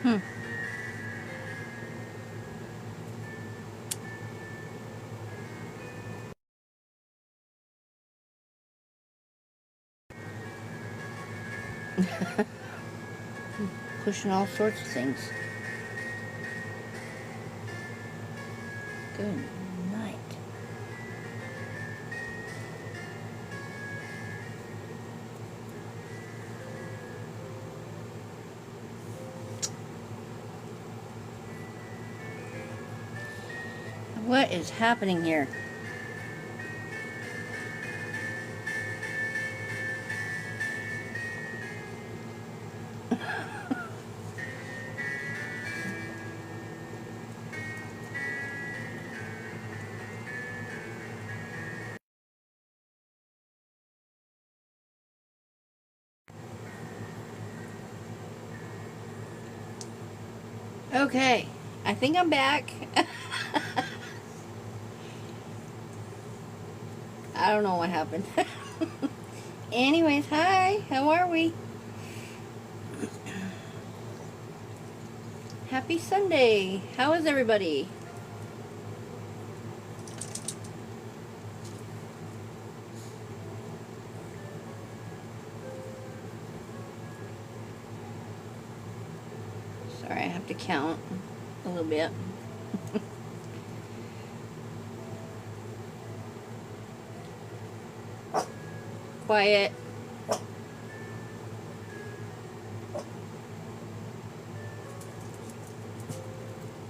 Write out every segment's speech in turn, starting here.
Hmm. Pushing all sorts of things. Good night. What is happening here? Okay, I think I'm back. I don't know what happened. Anyways, hi, how are we? Happy Sunday. How is everybody? Sorry, I have to count a little bit. Quiet.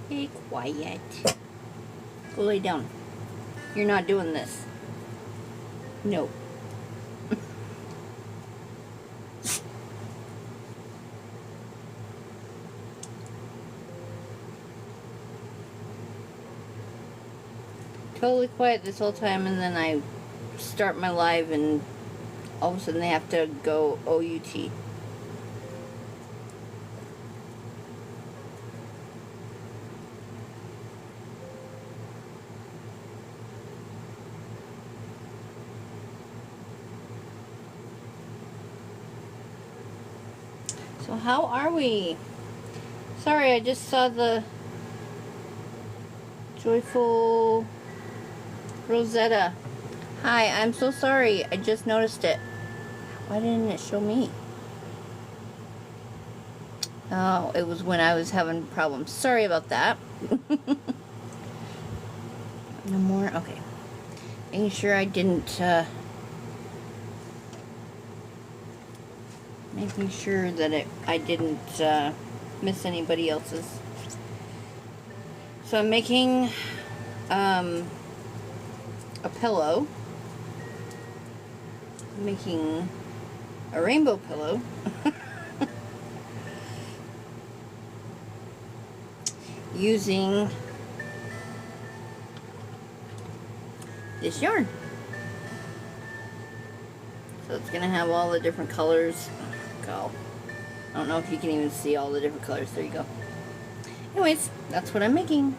Be quiet. Go lay down. You're not doing this. No. Totally quiet this whole time, and then I start my live and all of a sudden they have to go OUT. So how are we? Sorry, I just saw the joyful Rosetta. Hi, I'm so sorry. I just noticed it. Why didn't it show me? Oh, it was when I was having problems. Sorry about that. No more? Okay. Making sure I didn't, making sure that I didn't miss anybody else's. So I'm making a pillow. I'm making a rainbow pillow. Using this yarn. So it's gonna have all the different colors. Go. I don't know if you can even see all the different colors. There you go. Anyways, that's what I'm making.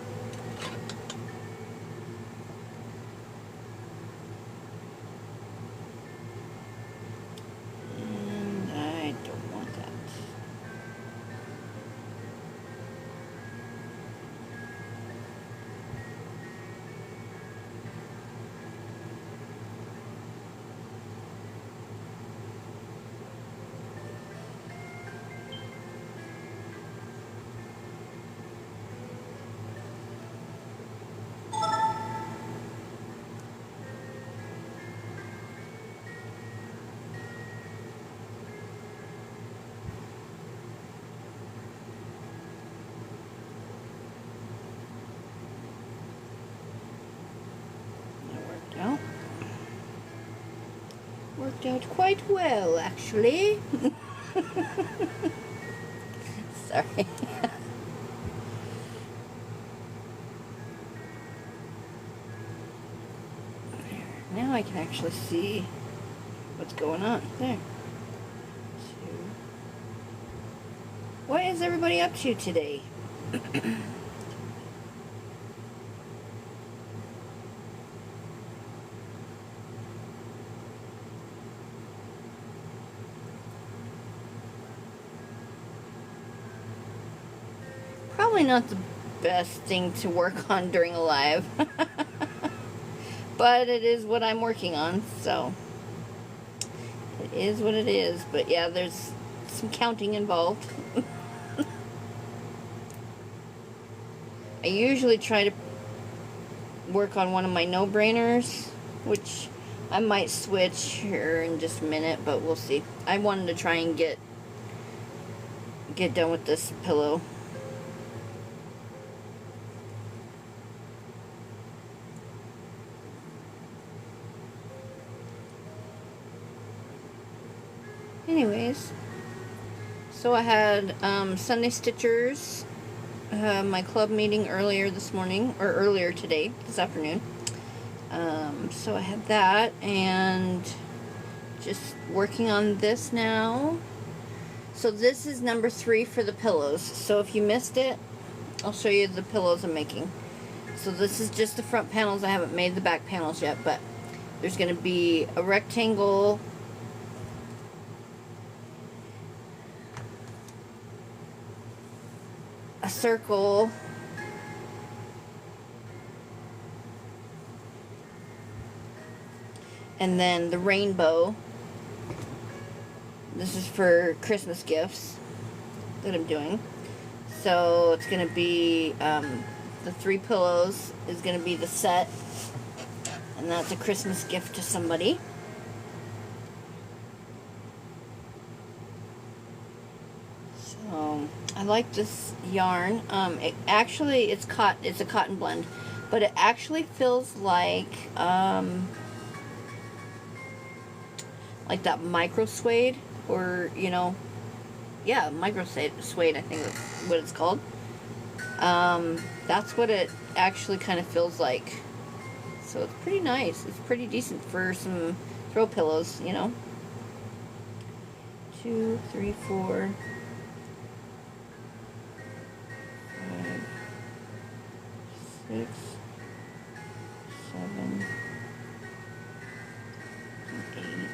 And I don't want that. Worked out quite well, actually. Sorry. Now I can actually see what's going on. There. What is everybody up to today? probably not the best thing to work on during a live. But it is what I'm working on, so it is what it is. But yeah, there's some counting involved. I usually try to work on one of my no-brainers, which I might switch here in just a minute, but we'll see. I wanted to try and get done with this pillow. Anyways, so I had Sunday Stitchers, my club meeting earlier this morning, or earlier today, this afternoon. So I had that, and just working on this now. So this is number 3 for the pillows. So if you missed it, I'll show you the pillows I'm making. So this is just the front panels. I haven't made the back panels yet, but there's going to be a rectangle, a circle, and then the rainbow. This is for Christmas gifts that I'm doing. So it's going to be the 3 pillows is going to be the set, and that's a Christmas gift to somebody. So I like this yarn. It's a cotton blend, but it actually feels like that micro suede, or yeah, micro suede, I think that's what it's called. That's what it actually kind of feels like. So it's pretty nice. It's pretty decent for some throw pillows, 2, 3, 4, 5, 6, 7, 8.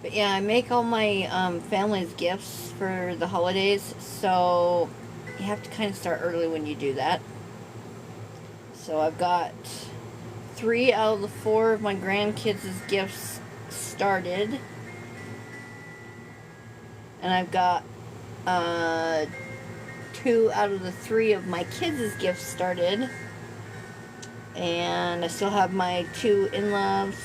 But yeah, I make all my family's gifts for the holidays, so you have to kind of start early when you do that. So I've got 3 out of the 4 of my grandkids' gifts started, and I've got 2 out of the 3 of my kids' gifts started, and I still have my 2 in-laws.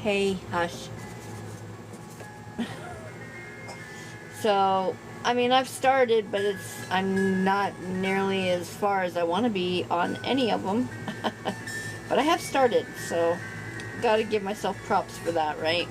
Hey, hush. So, I mean, I've started, but I'm not nearly as far as I want to be on any of them. But I have started, so gotta give myself props for that, right?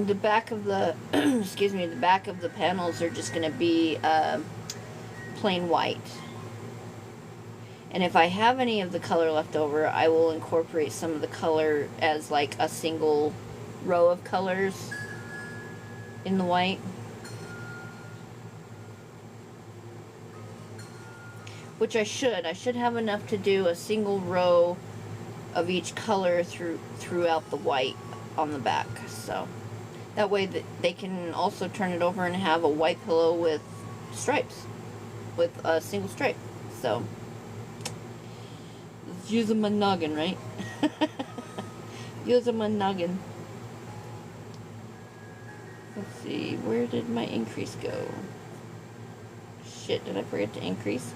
The back of the excuse me, the back of the panels are just going to be plain white. And if I have any of the color left over, I will incorporate some of the color as like a single row of colors in the white. Which I should have enough to do a single row of each color throughout the white on the back. So that way that they can also turn it over and have a white pillow with stripes, with a single stripe. So let's use a noggin, right? Use a noggin. Let's see, where did my increase go? Shit, did I forget to increase?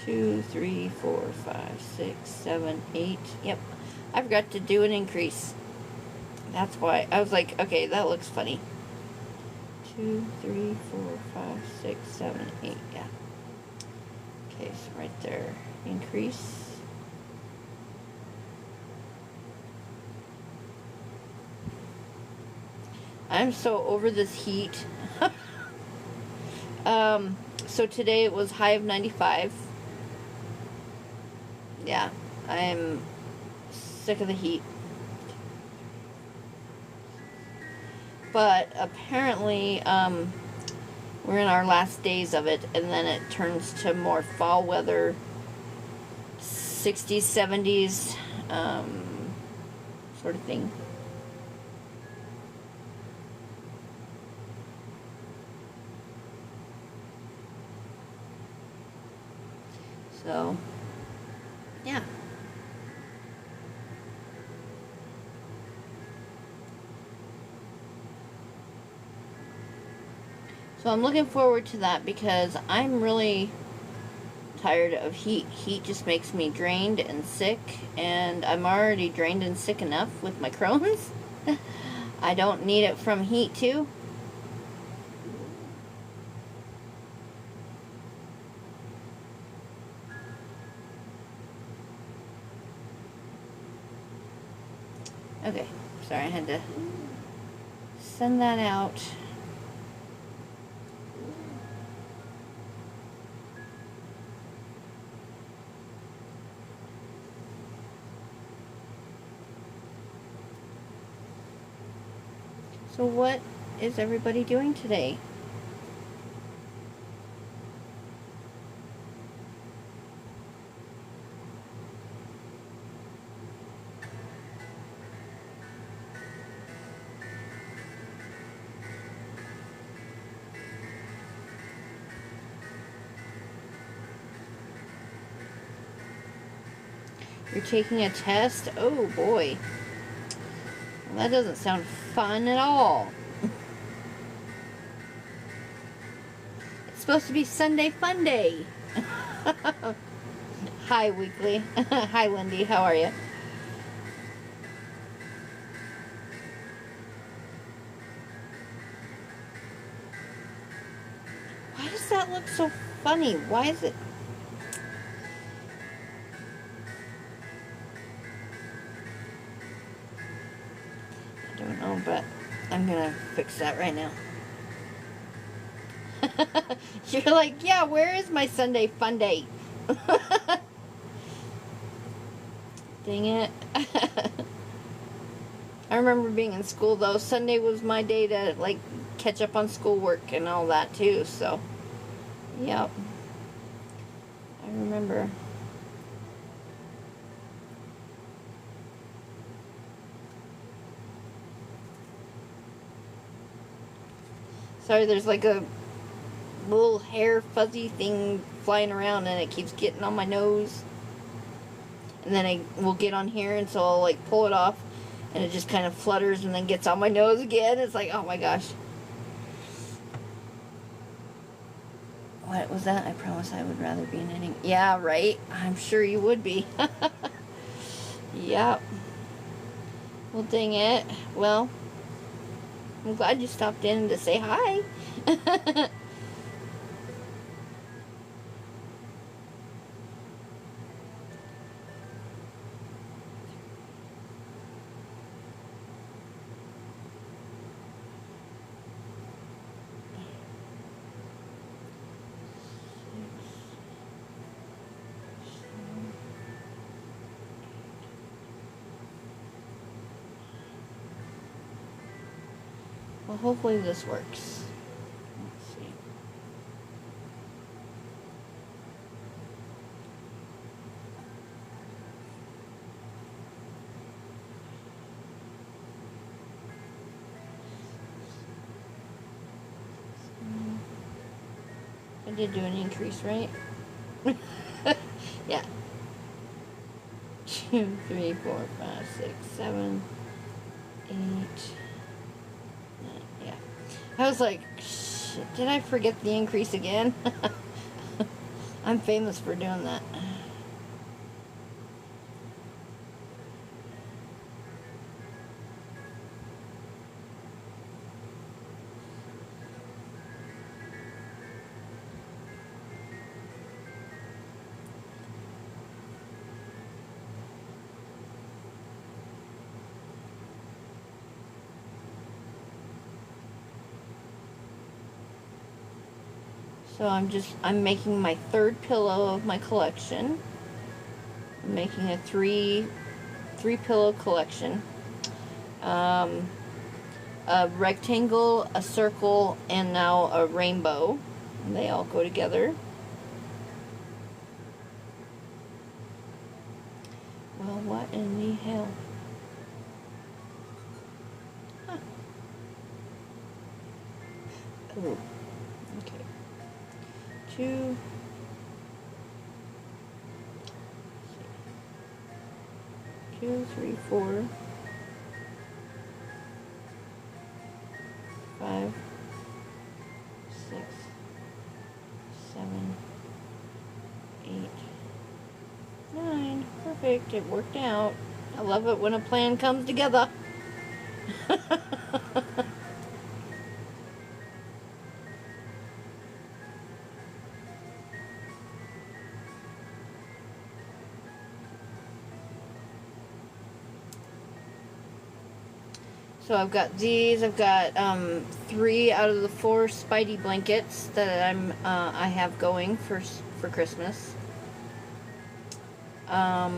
2, 3, 4, 5, 6, 7, 8. Yep, I forgot to do an increase. That's why. I was like, okay, that looks funny. 2, 3, 4, 5, 6, 7, 8. Yeah. Okay, so right there. Increase. I'm so over this heat. So today it was high of 95. Yeah, I'm sick of the heat. But apparently, we're in our last days of it, and then it turns to more fall weather, 60s, 70s, sort of thing. So, yeah. So I'm looking forward to that because I'm really tired of heat. Heat just makes me drained and sick, and I'm already drained and sick enough with my Crohn's. I don't need it from heat too. Okay, sorry, I had to send that out. So what is everybody doing today? You're taking a test? Oh boy. Well, that doesn't sound fun at all. It's supposed to be Sunday Funday. Hi, Weekly. Hi, Lindy. How are you? Why does that look so funny? Why is it... I don't know, but I'm gonna fix that right now. You're like, yeah, where is my Sunday Funday? Dang it. I remember being in school, though. Sunday was my day to, like, catch up on schoolwork and all that, too, so... Yep. I remember. Sorry, there's like a little hair fuzzy thing flying around and it keeps getting on my nose. And then I will get on here and so I'll like pull it off and it just kind of flutters and then gets on my nose again. It's like, oh my gosh. What was that? I promise I would rather be knitting. Yeah, right? I'm sure you would be. Yep. Well, dang it. Well, I'm glad you stopped in to say hi. Well, hopefully this works. Let's see. I did do an increase, right? Yeah. 2, 3, 4, 5, 6, 7, 8. Yeah. I was like, shit, did I forget the increase again? I'm famous for doing that. So I'm making my third pillow of my collection. I'm making a three pillow collection. A rectangle, a circle, and now a rainbow. And they all go together. Well, what in the hell? Huh. Oh, okay. 2. 2, 3, 4, 5, 6, 7, 8, 9. Perfect. It worked out. I love it when a plan comes together. So I've got these. I've got 3 out of the 4 Spidey blankets that I have going for Christmas. I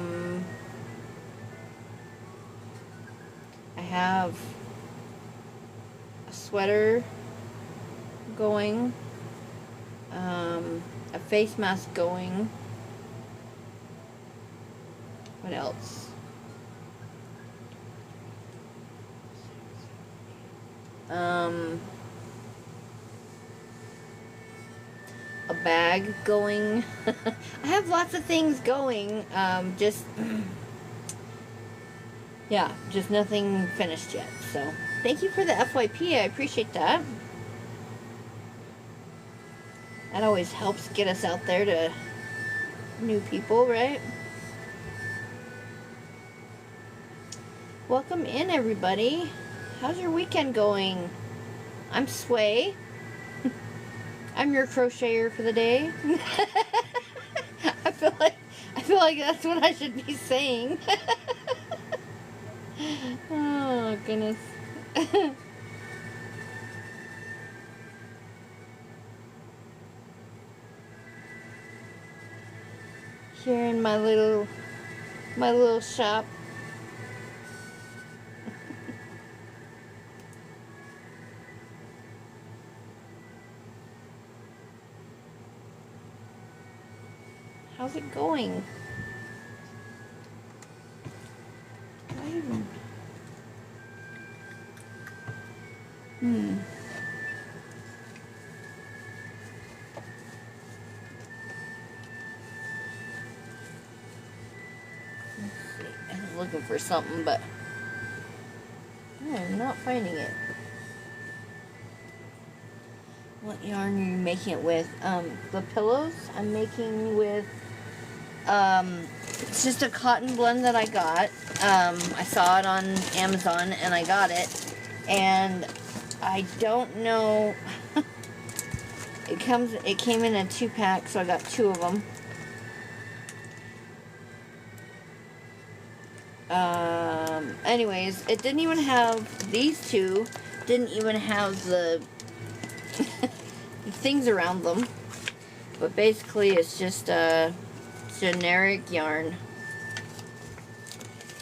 have a sweater going, a face mask going. What else? A bag going. I have lots of things going. Yeah, just nothing finished yet. So, thank you for the FYP. I appreciate that. That always helps get us out there to new people, right? Welcome in, everybody. How's your weekend going? I'm Sway. I'm your crocheter for the day. I feel like that's what I should be saying. Oh goodness. Here in my little shop. How's it going? Let's see. I was looking for something, but I'm not finding it. What yarn are you making it with? The pillows I'm making with, it's just a cotton blend that I got. I saw it on Amazon and I got it. And I don't know, it came in a 2-pack, so I got 2 of them. Anyways, it didn't even have, these 2 didn't even have the things around them, but basically it's just a generic yarn.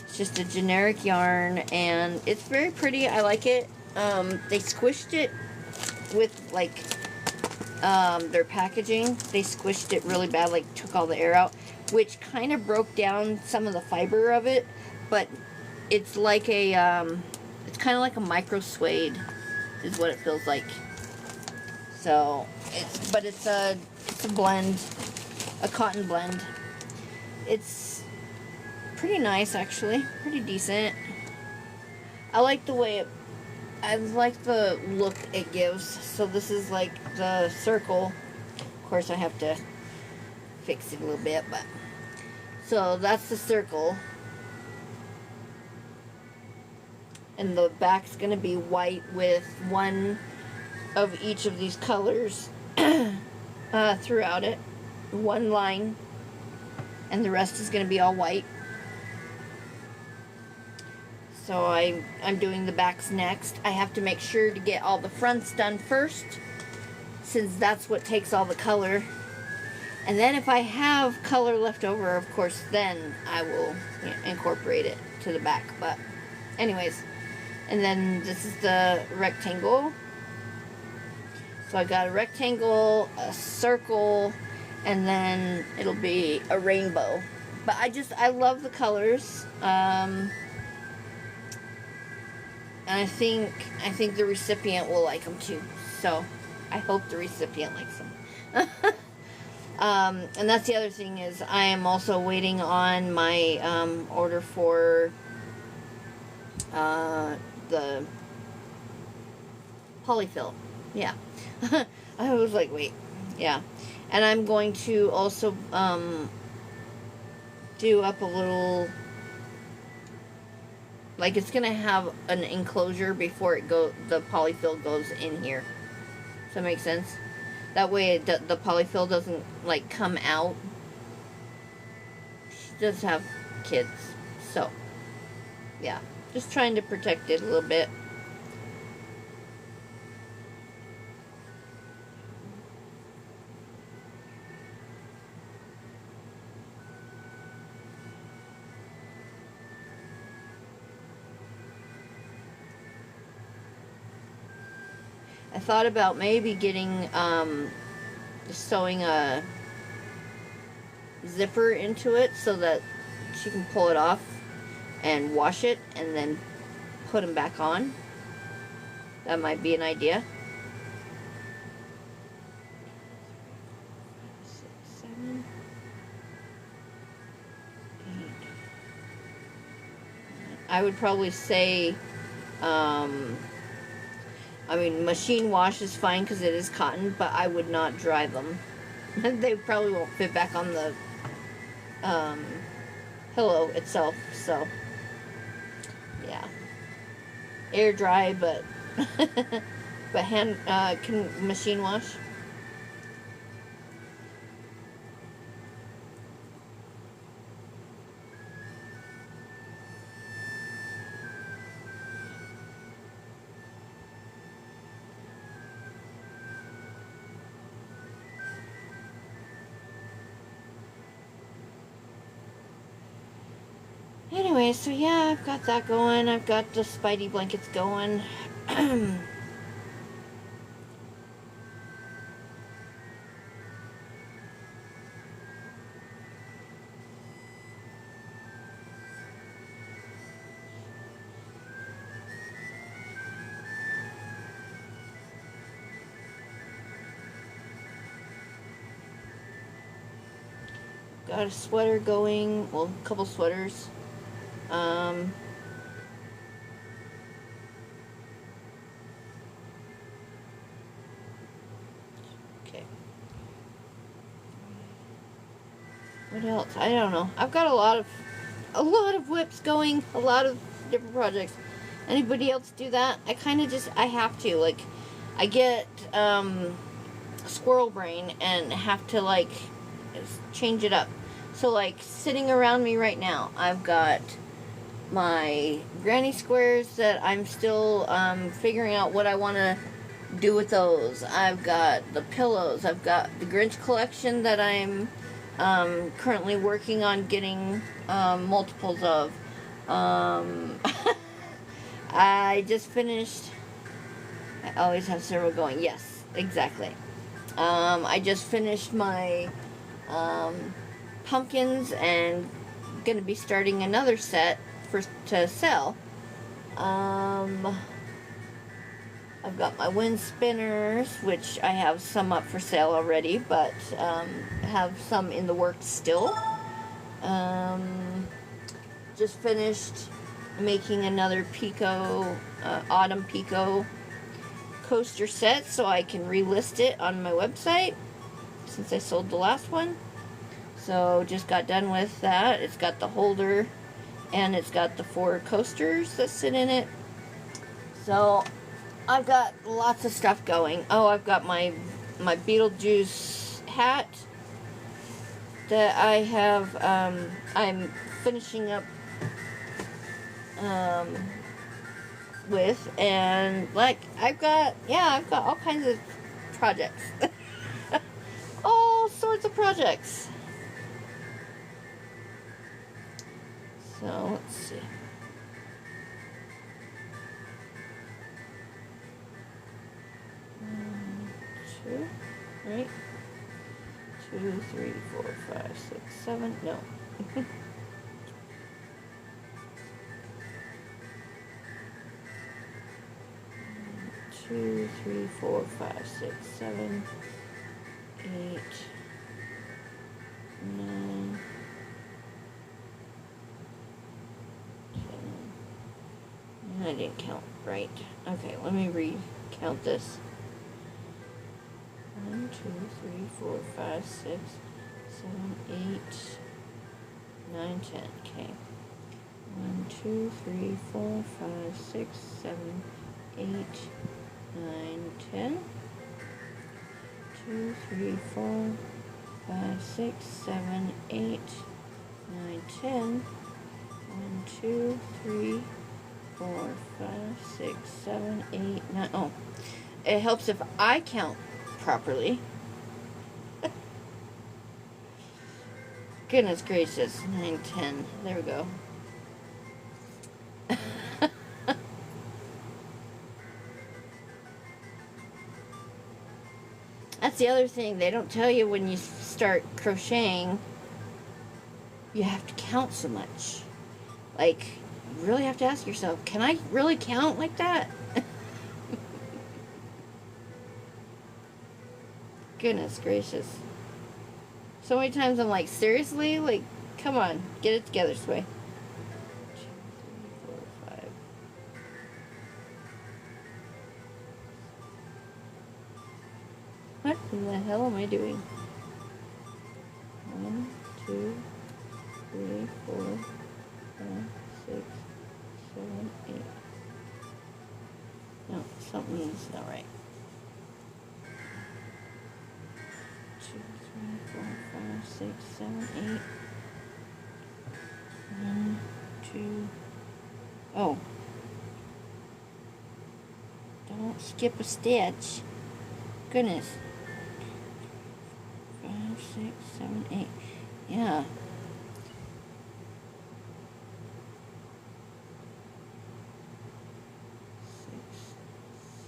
It's just a generic yarn, and it's very pretty. I like it. They squished it with like their packaging. They squished it really bad, like took all the air out, which kind of broke down some of the fiber of it. But it's like a it's kind of like a micro suede, is what it feels like. So, it's a blend, a cotton blend. It's pretty nice, actually, pretty decent. I like the way I like the look it gives. So this is like the circle. Of course, I have to fix it a little bit, but so that's the circle. And the back's gonna be white with one of each of these colors throughout it. One line, and the rest is gonna be all white. So I'm doing the backs next. I have to make sure to get all the fronts done first, since that's what takes all the color. And then if I have color left over, of course, then I will incorporate it to the back. But anyways, and then this is the rectangle. So I got a rectangle, a circle, and then it'll be a rainbow. But I love the colors. And I think the recipient will like them too. So I hope the recipient likes them. And that's the other thing is I am also waiting on my order for the polyfill. Yeah. I was like, wait. Yeah. And I'm going to also do up a little, like it's going to have an enclosure before the polyfill goes in here. Does that make sense? That way the polyfill doesn't like come out. She does have kids. So, yeah. Just trying to protect it a little bit. I thought about maybe getting, sewing a zipper into it so that she can pull it off and wash it and then put them back on. That might be an idea. 6, 7, 8. I would probably say, I mean, machine wash is fine because it is cotton, but I would not dry them. They probably won't fit back on the pillow itself, so yeah. Air dry, but but hand can machine wash. Anyway, so yeah, I've got that going. I've got the Spidey blankets going. Got a sweater going. Well, a couple sweaters. Okay. What else? I don't know. I've got a lot of whips going, a lot of different projects. Anybody else do that? I kind of just, I have to. Like, I get squirrel brain and have to, like, change it up. So, like, sitting around me right now, I've got my granny squares that I'm still figuring out what I want to do with those. I've got the pillows. I've got the Grinch collection that I'm currently working on getting multiples of. I just finished. I always have several going. Yes, exactly. I just finished my pumpkins and going to be starting another set to sell. I've got my wind spinners, which I have some up for sale already, but have some in the works still. Just finished making another Pico, autumn Pico coaster set so I can relist it on my website since I sold the last one. So just got done with that. It's got the holder and it's got the 4 coasters that sit in it. So I've got lots of stuff going. Oh, I've got my Beetlejuice hat that I have, I'm finishing up with, and like I've got all kinds of projects. All sorts of projects. So, let's see. Two, right? 2, 3, 4, 5, 6, 7. No. 2, 3, 4, 5, 6, 7, 8, 9, 10. I didn't count right. Okay, let me recount this. 1, 2, 3, 4, 5, 6, 7, 8, 9, 10. Okay. 1, 2, 3, 4, 5, 6, 7, 8, 9, 10. 2, 3, 4, 5, 6, 7, 8, 9, 10. 1, 2, 3, 4, 5, 6, 7, 8, 9. Oh, it helps if I count properly. Goodness gracious. 9, 10. There we go. That's the other thing. They don't tell you when you start crocheting, you have to count so much. Like, you really have to ask yourself, can I really count like that? Goodness gracious. So many times I'm like, seriously? Like, come on, get it together, Sway. 2, 3, 4, 5. What in the hell am I doing? 1, 2, 3, 4, 5, 6, 7, 8. No, something's not right. 2, 3, 4, 5, 6, 7, 8. 1, 2. Oh. Don't skip a stitch. Goodness. 5, 6, 7, 8. Yeah. 6,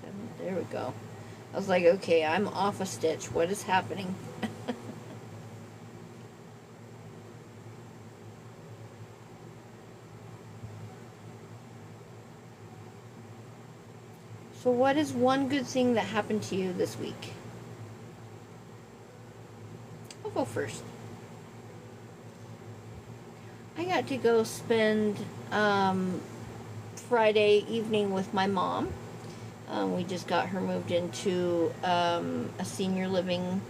7. There we go. I was like, okay, I'm off a stitch. What is happening? So what is one good thing that happened to you this week? I'll go first. I got to go spend Friday evening with my mom. We just got her moved into a senior living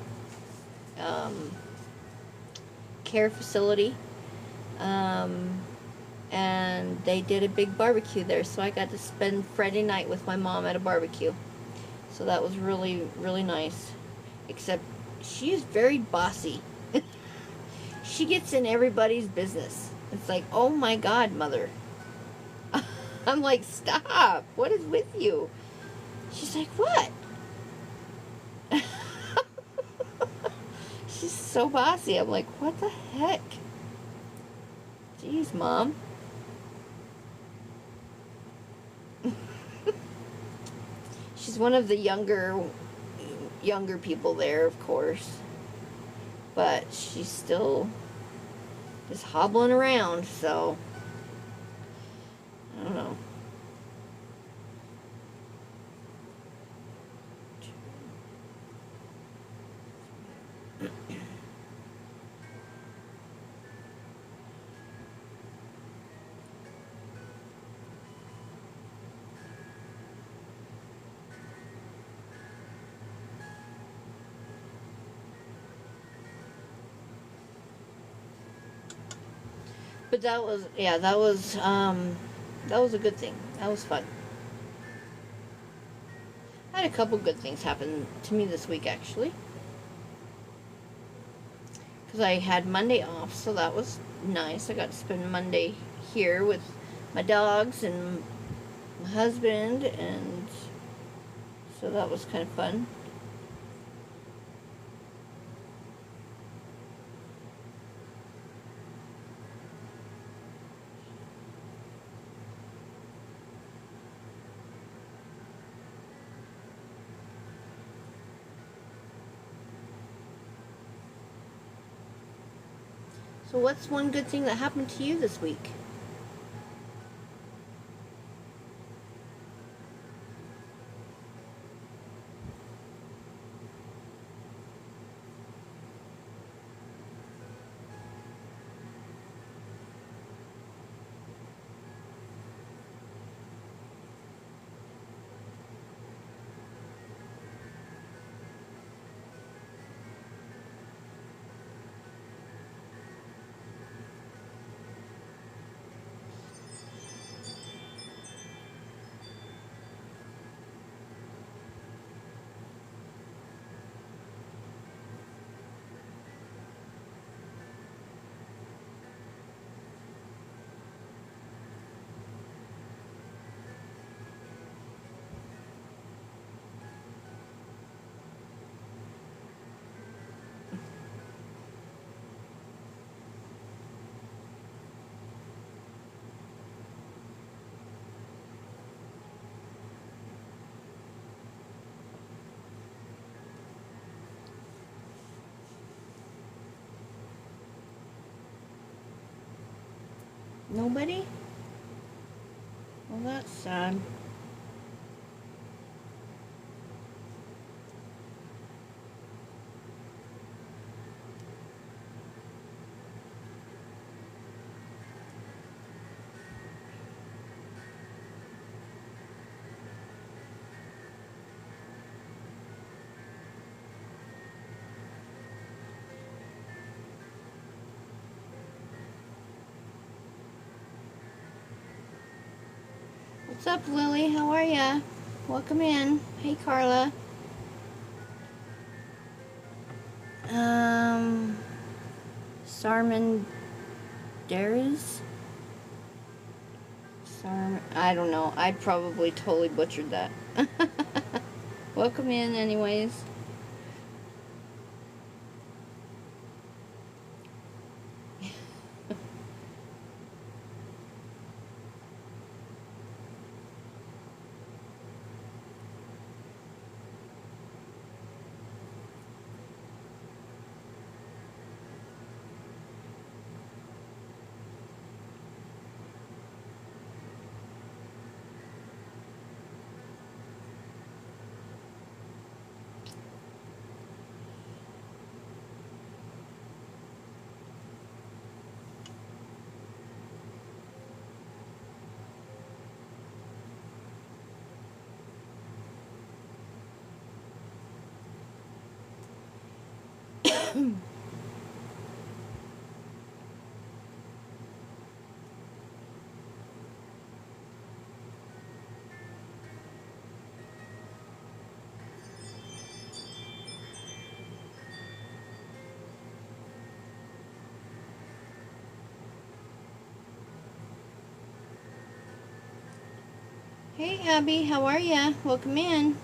care facility. And they did a big barbecue there, so I got to spend Friday night with my mom at a barbecue. So that was really, really nice. Except she's very bossy. She gets in everybody's business. It's like, oh my God, mother. I'm like, stop. What is with you? She's like, what? She's so bossy. I'm like, what the heck? Jeez, Mom. She's one of the younger people there, of course. But she's still just hobbling around, so I don't know. But that was a good thing. That was fun. I had a couple good things happen to me this week, actually. Because I had Monday off, so that was nice. I got to spend Monday here with my dogs and my husband, and so that was kind of fun. So what's one good thing that happened to you this week? Nobody? Well, that's sad. What's up, Lily? How are ya? Welcome in. Hey, Carla. Sarmanderas? I don't know. I probably totally butchered that. Welcome in, anyways. Hey, Abby. How are ya? Welcome in.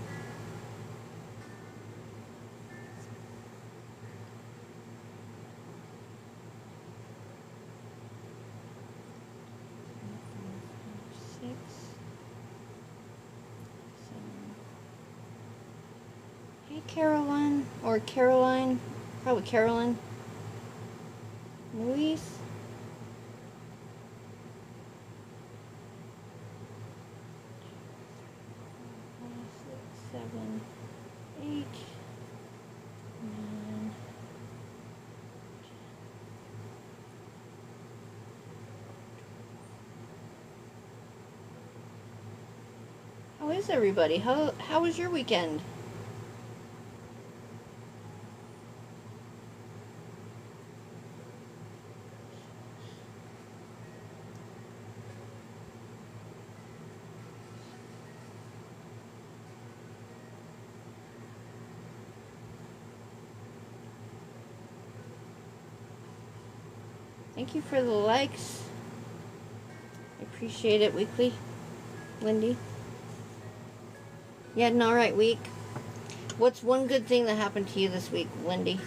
Six, seven. Hey, Caroline. Or Caroline. Probably Carolyn. Luis. 6, 7, 8, 9. How is everybody? How was your weekend? Thank you for the likes. I appreciate it, Weekly. Lindy. You had an alright week? What's one good thing that happened to you this week, Lindy?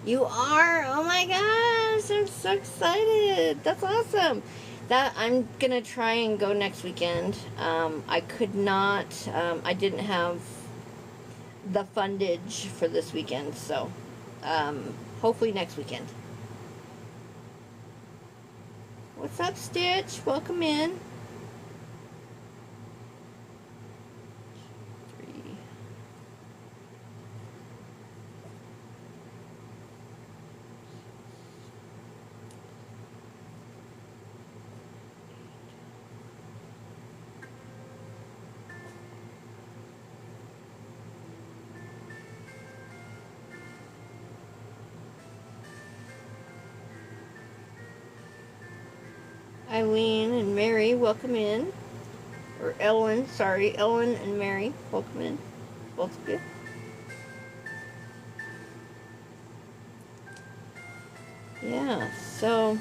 You are? Oh my gosh, I'm so excited. That's awesome. That I'm gonna try and go next weekend. I could not, I didn't have the fundage for this weekend, so hopefully next weekend. What's up, Stitch? Welcome in. 3. Eileen and Mary, welcome in. Or Ellen, sorry, Ellen and Mary, welcome in. Both of you. Yeah, so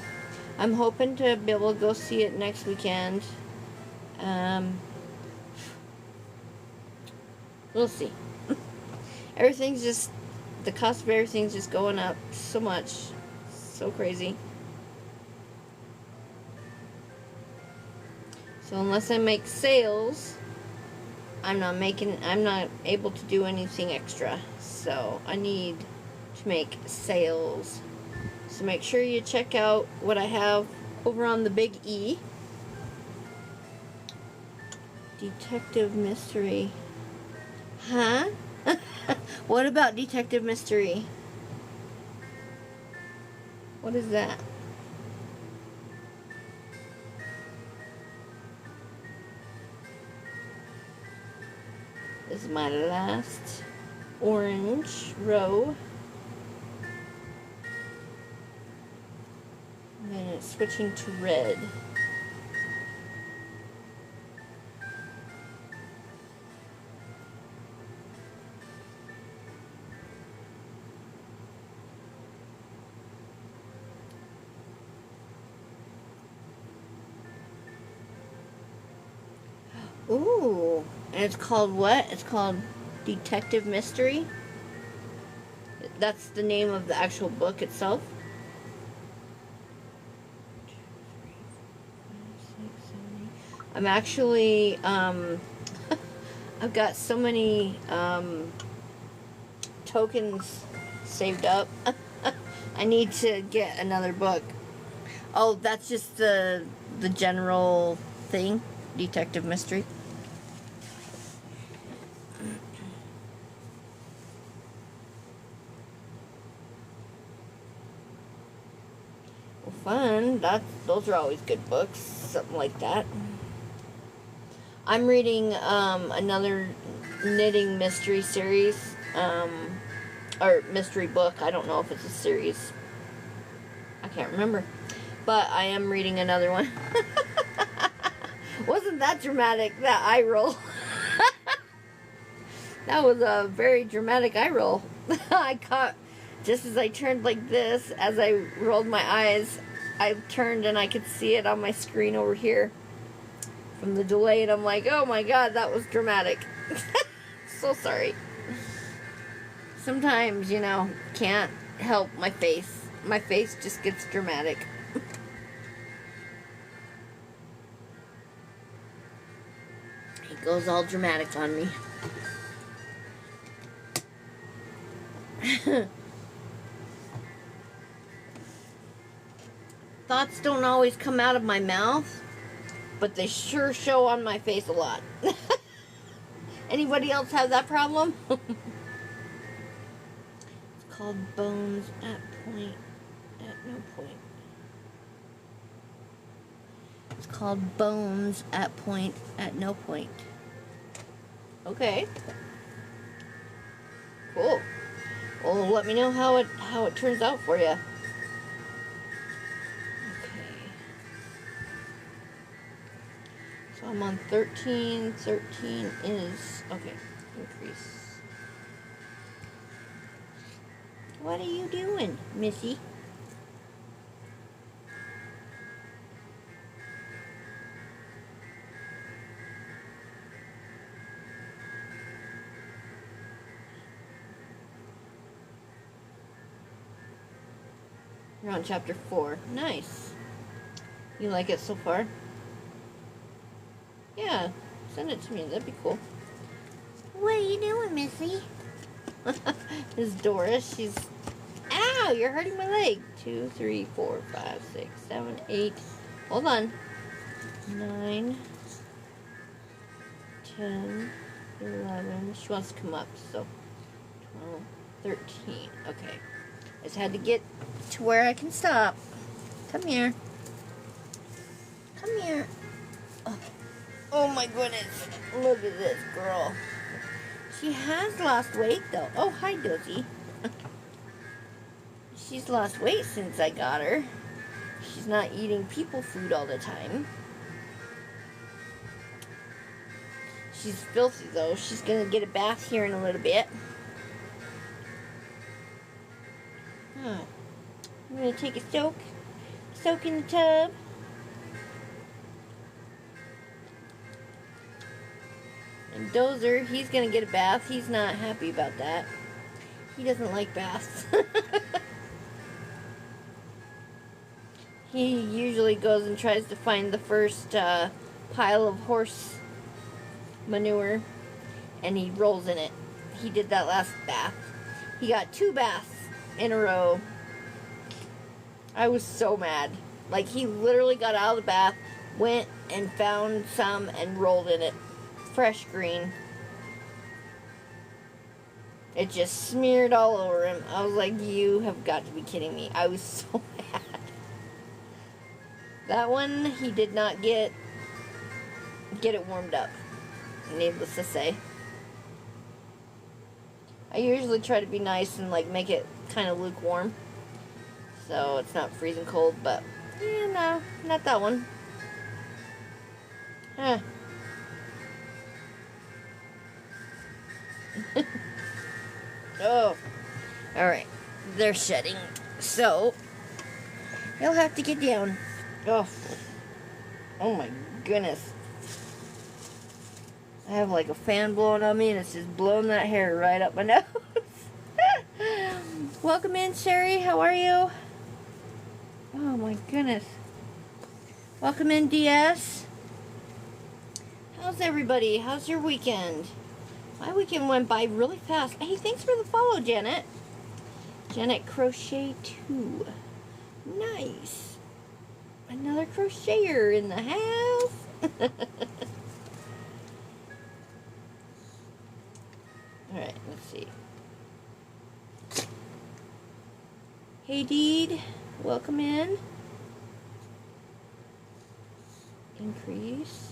I'm hoping to be able to go see it next weekend. We'll see. Everything's just, the cost of everything's just going up so much. So crazy. So unless I make sales, I'm not able to do anything extra. So I need to make sales. So make sure you check out what I have over on the Big E. Detective Mystery. Huh? What about Detective Mystery? What is that? This is my last orange row. And then it's switching to red. Ooh, and it's called what? It's called Detective Mystery? That's the name of the actual book itself? 2, 3, 4, 5, 6, 7, 8. I'm actually, I've got so many, tokens saved up. I need to get another book. Oh, that's just the general thing? Detective Mystery? Fun. Those are always good books. Something like that. I'm reading another knitting mystery series, or mystery book. I don't know if it's a series. I can't remember, but I am reading another one. Wasn't that dramatic? That eye roll. That was a very dramatic eye roll. I caught just as I turned like this, as I rolled my eyes. I turned and I could see it on my screen over here from the delay, and I'm like, oh my god, that was dramatic. So sorry. Sometimes, you know, can't help my face. My face just gets dramatic. It goes all dramatic on me. Thoughts don't always come out of my mouth, but they sure show on my face a lot. Anybody else have that problem? It's called Bones at Point, at No Point. It's called Bones at Point, at No Point. Okay. Cool. Well, let me know how it turns out for you. So I'm on 13. 13 is, okay, increase. What are you doing, Missy? You're on chapter 4. Nice. You like it so far? Yeah. Send it to me. That'd be cool. What are you doing, Missy? This is Doris. She's... Ow! You're hurting my leg. 2, 3, 4, 5, 6, 7, 8. Hold on. 9, 10, 11. She wants to come up, so 12, 13. Okay. I just had to get to where I can stop. Come here. Come here. Oh my goodness. Look at this girl. She has lost weight though. Oh, hi, Dozy. She's lost weight since I got her. She's not eating people food all the time. She's filthy though. She's gonna get a bath here in a little bit. I'm gonna take a soak in the tub. And Dozer, he's gonna get a bath. He's not happy about that. He doesn't like baths. He usually goes and tries to find the first pile of horse manure, and he rolls in it. He did that last bath. He got 2 baths in a row. I was so mad. Like, he literally got out of the bath, went and found some and rolled in it. Fresh green. It just smeared all over him. I was like, you have got to be kidding me. I was so mad. That one, he did not get it warmed up, needless to say. I usually try to be nice and like make it kind of lukewarm, so it's not freezing cold, but yeah, no, not that one. Huh. Oh, alright, they're shedding, so you'll have to get down. Oh my goodness. I have like a fan blowing on me and it's just blowing that hair right up my nose. Welcome in, Sherry. How are you? Oh my goodness. Welcome in, DS. How's everybody? How's your weekend? My weekend went by really fast. Hey, thanks for the follow, Janet. Janet Crochet 2. Nice. Another crocheter in the house. Alright, let's see. Hey, Deed. Welcome in. Increase.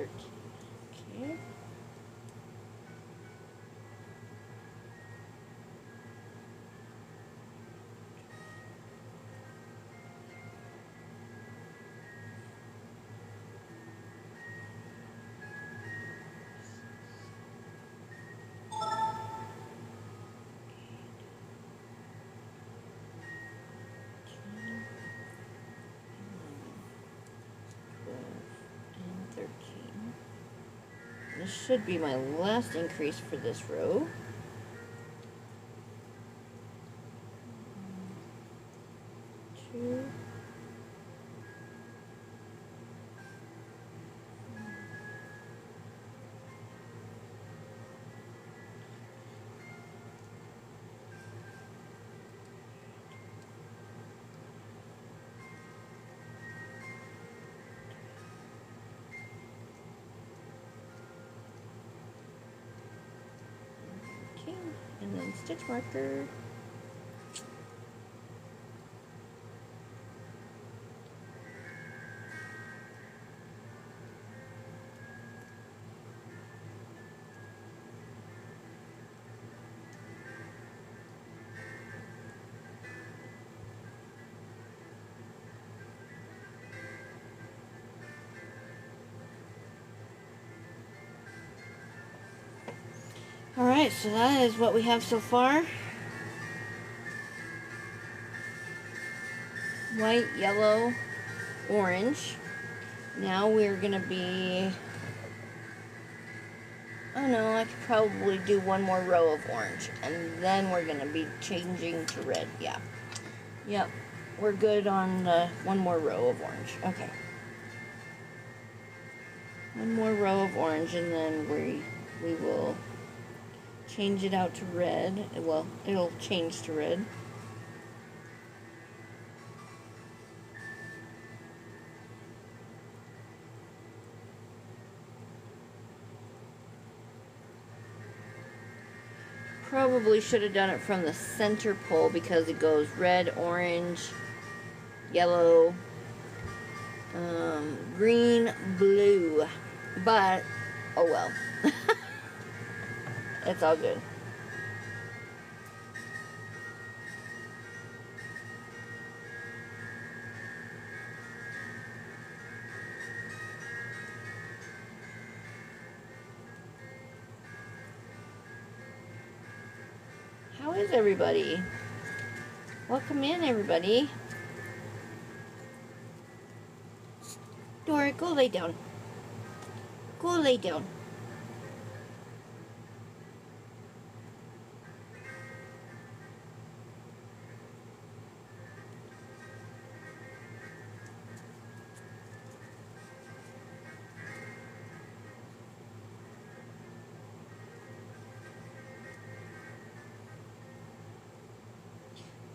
Okay. This should be my last increase for this row. 2. And then stitch marker. Alright, so that is what we have so far. White, yellow, orange. Now we're gonna be... Oh no, I could probably do one more row of orange. And then we're gonna be changing to red. Yeah. Yep. We're good on one more row of orange. Okay. One more row of orange and then we will change it out to red. Well, it'll change to red. Probably should have done it from the center pole because it goes red, orange, yellow, green, blue. But, oh well. It's all good. How is everybody? Welcome in, everybody. Dora, go lay down. Go lay down.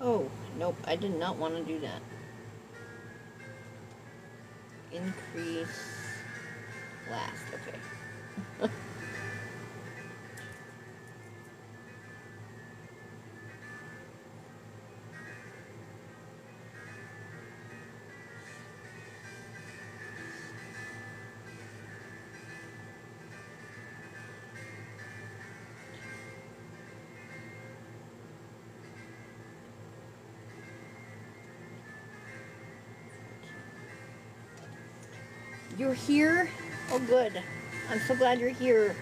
Oh, nope, I did not want to do that. Increase last, okay. You're here? Oh, good. I'm so glad you're here.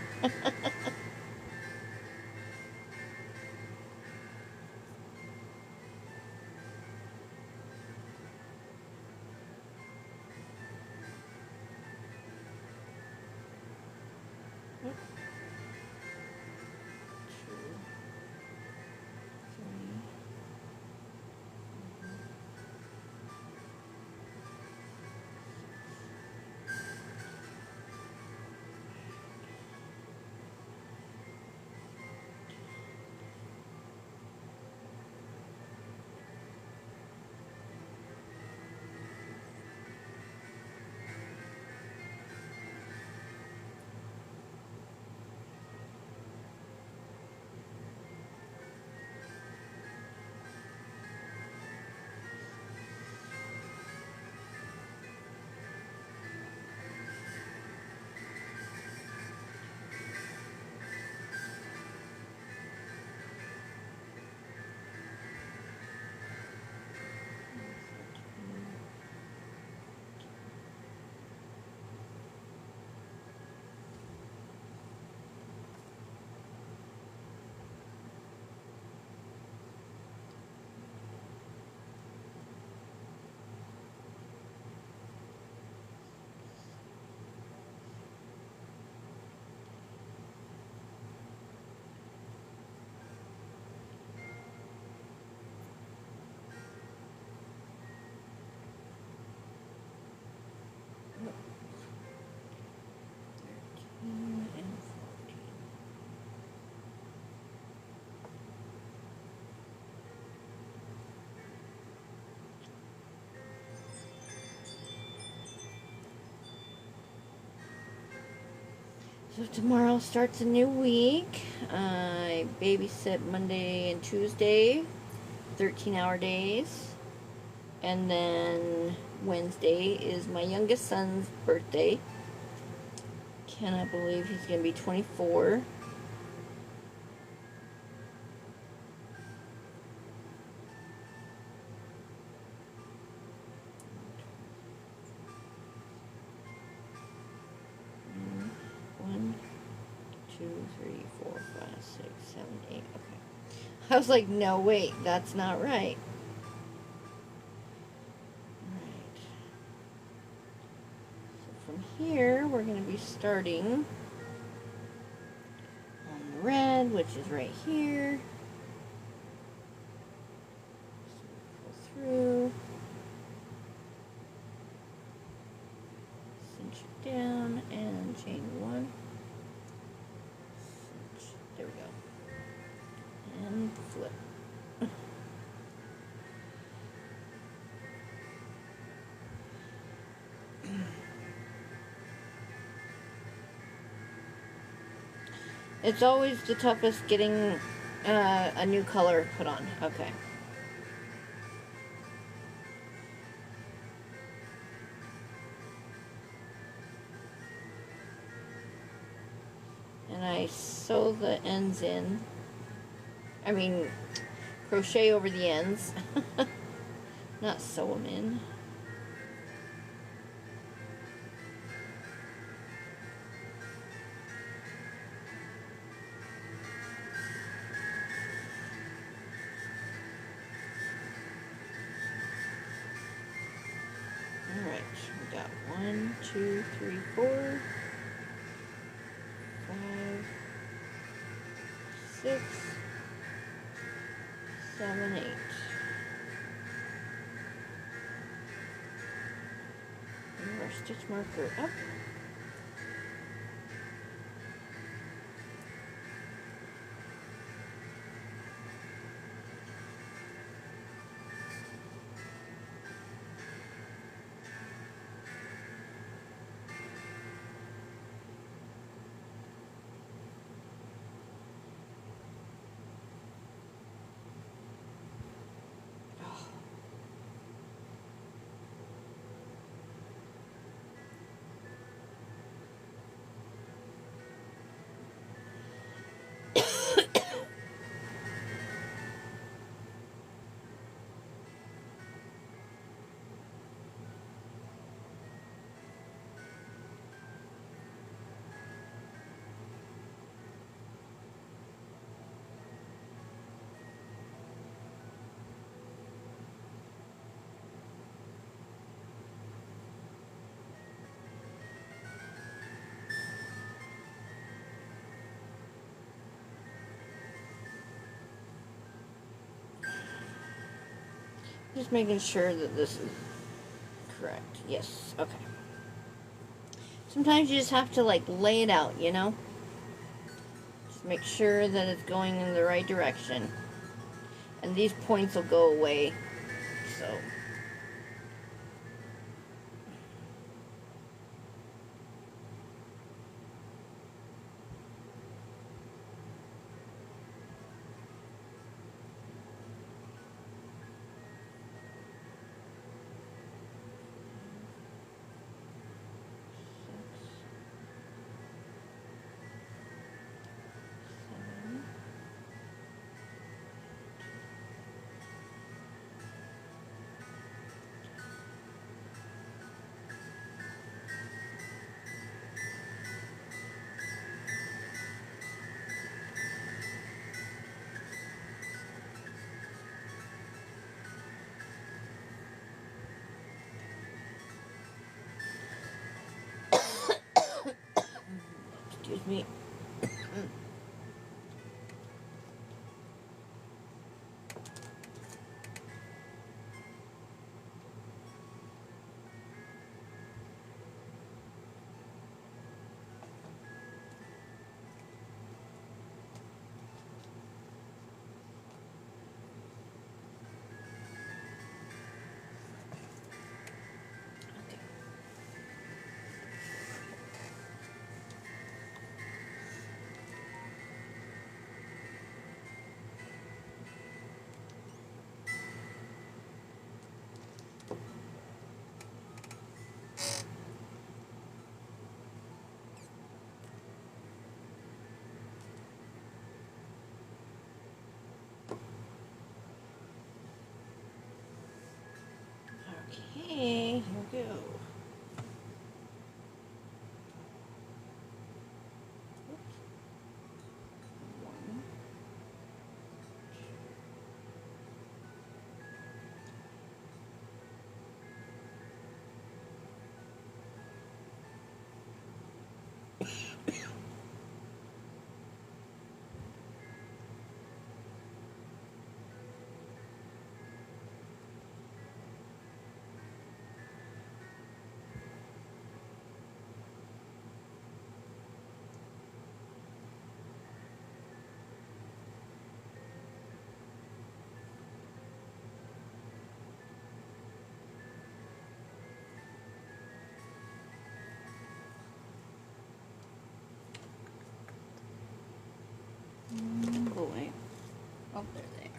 So tomorrow starts a new week. I babysit Monday and Tuesday, 13-hour days. And then Wednesday is my youngest son's birthday. Cannot believe he's going to be 24. One, two, three, four, five, I was like, no, wait, that's not right. Alright. So from here, we're going to be starting on the red, which is right here. So we pull through. Cinch it down and chain one. Cinch. There we go. And flip. It's always the toughest getting a new color put on. Okay. And I sew the ends in. I mean, crochet over the ends. Not sew them in. Alright, we got 1, 2, 3, 4, 5, 6, 7, 8. Move our stitch marker up. Just making sure that this is correct. Yes, okay. Sometimes you just have to like lay it out, you know? Just make sure that it's going in the right direction. And these points will go away, so. Excuse me. Okay, here we go. Oops. 1, 2, Oh, there they are.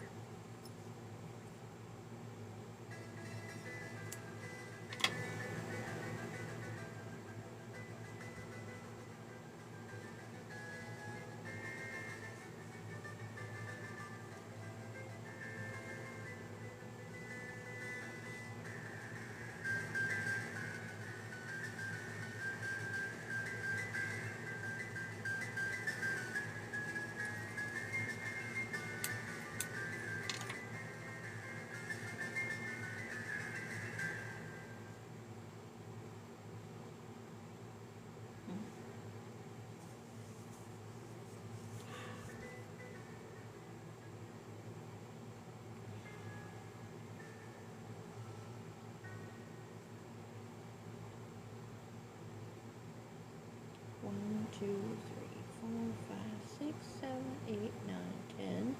One, two, three, 4, 5, 6, 7, 8, 9, 10,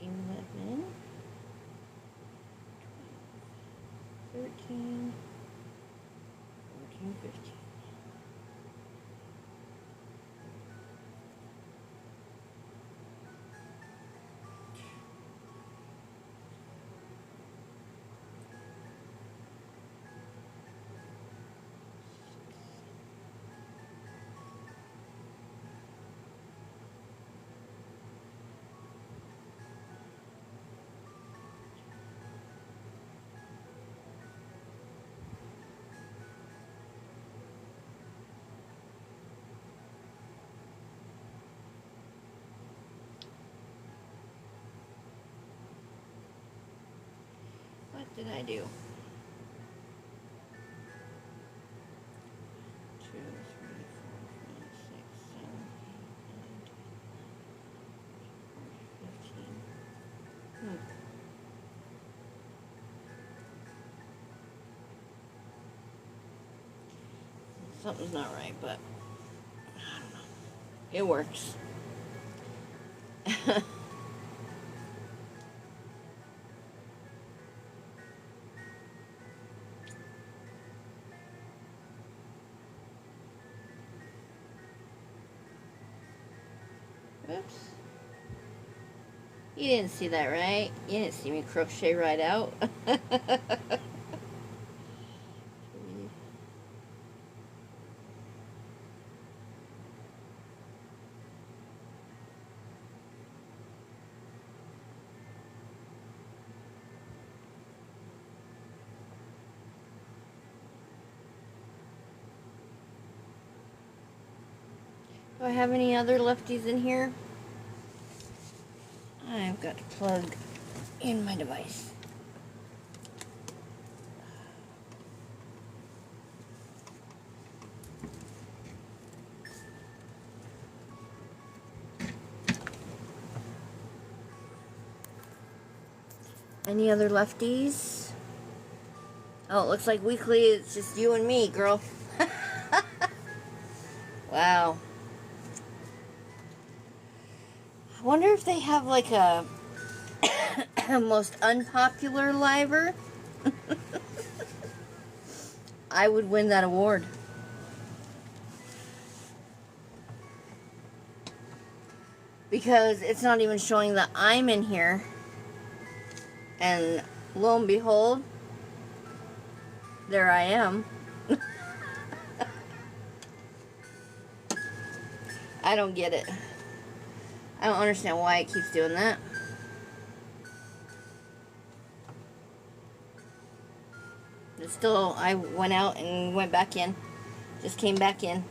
11, 12, 13, 14, 15. What did I do? 2, 3, 4, 5, 6, 7, 8, 9, 10, 11, 12, 13, 14, 15. Something's not right, but I don't know. It works. Whoops. You didn't see that, right? You didn't see me crochet right out. Do I have any other lefties in here? I've got to plug in my device. Any other lefties? Oh, it looks like weekly it's just you and me, girl. Wow. I wonder if they have like a most unpopular liver. I would win that award. Because it's not even showing that I'm in here. And lo and behold, there I am. I don't get it. I don't understand why it keeps doing that. It's still, I went out and went back in. Just came back in.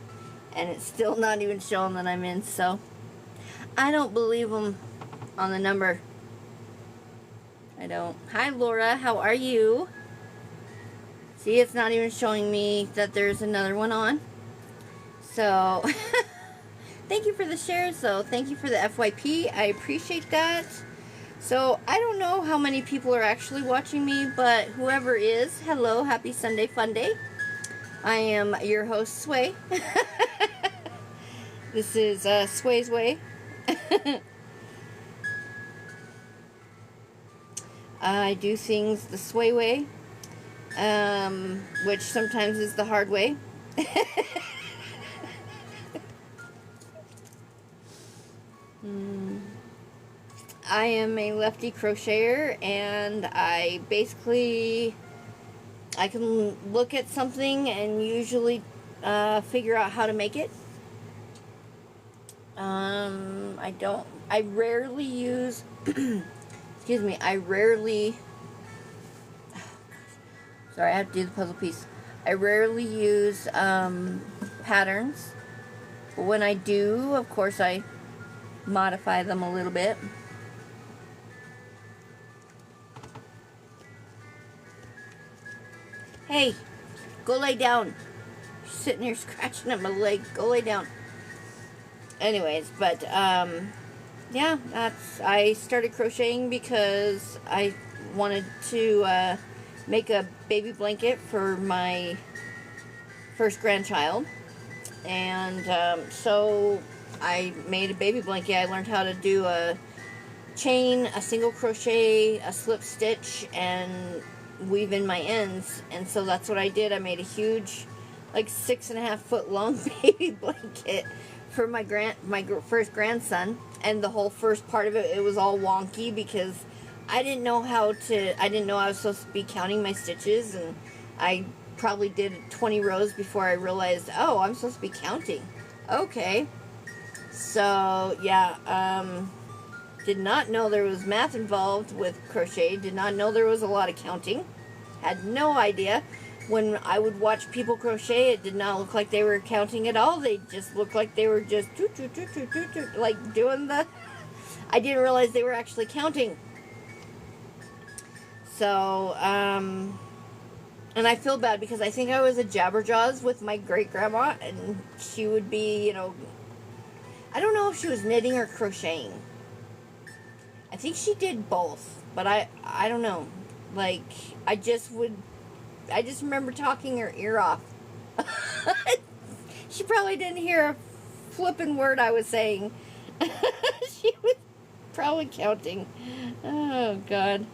And it's still not even showing that I'm in, so I don't believe them on the number. I don't. Hi, Laura. How are you? See, it's not even showing me that there's another one on. So, thank you for the shares, though. Thank you for the FYP. I appreciate that. So, I don't know how many people are actually watching me, but whoever is, hello. Happy Sunday Funday. I am your host, Sway. This is Sway's Way. I do things the Sway way, which sometimes is the hard way. I am a Lefty crocheter, and I can look at something and usually figure out how to make it. I rarely use, excuse me, sorry, I have to do the puzzle piece. I rarely use patterns. But when I do, of course, I modify them a little bit. Hey, go lay down. You're sitting here scratching at my leg. Go lay down. Anyways, but yeah, I started crocheting because I wanted to make a baby blanket for my first grandchild, and so I made a baby blanket. I learned how to do a chain, a single crochet, a slip stitch, and weave in my ends, and so that's what I did. I made a huge, like 6.5 foot long baby blanket for my first grandson, and the whole first part of it was all wonky because I didn't know I was supposed to be counting my stitches, and I probably did 20 rows before I realized, oh, I'm supposed to be counting. Okay. So, yeah, did not know there was math involved with crochet, did not know there was a lot of counting, had no idea. When I would watch people crochet, it did not look like they were counting at all. They just looked like they were just like doing the, I didn't realize they were actually counting. So, and I feel bad because I think I was a jabberjaws with my great-grandma, and she would be, I don't know if she was knitting or crocheting. I think she did both, but I don't know. Like, I just remember talking her ear off. She probably didn't hear a flippin' word I was saying. She was probably counting. Oh, God.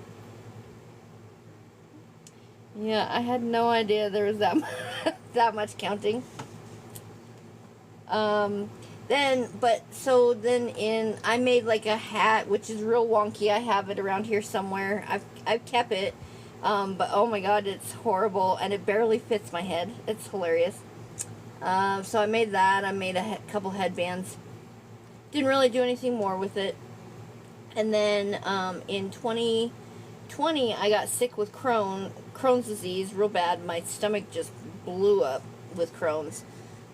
Yeah, I had no idea there was that much counting. I made like a hat, which is real wonky. I have it around here somewhere. I've kept it, but oh my God, it's horrible, and it barely fits my head. It's hilarious. So I made that. I made a couple headbands. Didn't really do anything more with it. And then in 2020, I got sick with Crohn's disease real bad. My stomach just blew up with Crohn's.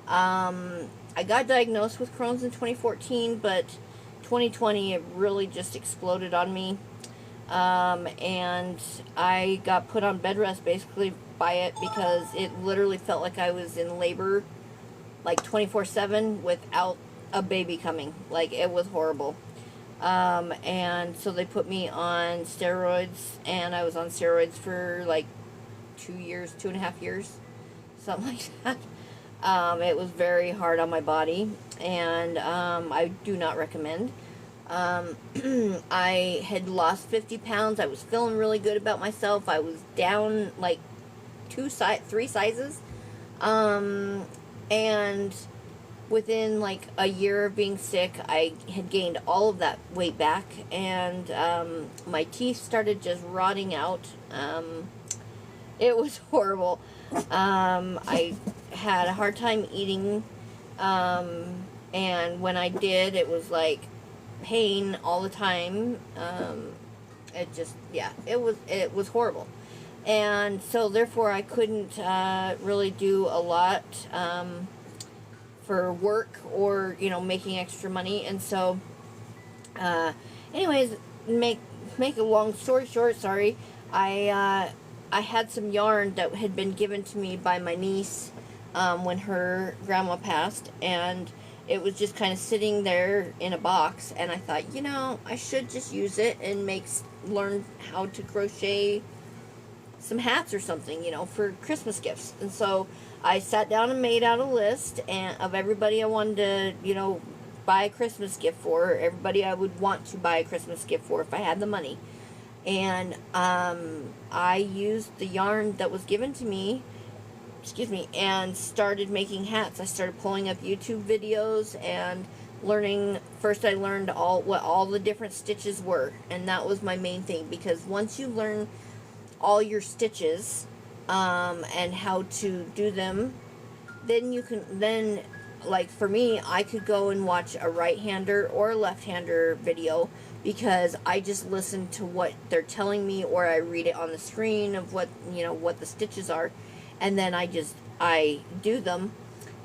I got diagnosed with Crohn's in 2014, but 2020 it really just exploded on me. And I got put on bed rest basically by it because it literally felt like I was in labor like 24/7 without a baby coming. Like, it was horrible. And so they put me on steroids, and I was on steroids for like 2.5 years, something like that. It was very hard on my body, and I do not recommend. I had lost 50 pounds. I was feeling really good about myself. I was down like 3 sizes. And within like a year of being sick, I had gained all of that weight back, and my teeth started just rotting out. It was horrible. I had a hard time eating, and when I did, it was like pain all the time. It was horrible. And so therefore I couldn't really do a lot for work or, making extra money. And so anyways, make a long story short, sorry, I had some yarn that had been given to me by my niece when her grandma passed, and it was just kind of sitting there in a box, and I thought, I should just use it and learn how to crochet some hats or something, for Christmas gifts. And so I sat down and made out a list of everybody I wanted to, buy a Christmas gift for, everybody I would want to buy a Christmas gift for if I had the money. And I used the yarn that was given to me, and started making hats. I started pulling up YouTube videos and First I learned what all the different stitches were, and that was my main thing, because once you learn all your stitches and how to do them, then you can, then, like for me, I could go and watch a right-hander or a left-hander video, because I just listen to what they're telling me, or I read it on the screen of what, what the stitches are, and then I do them.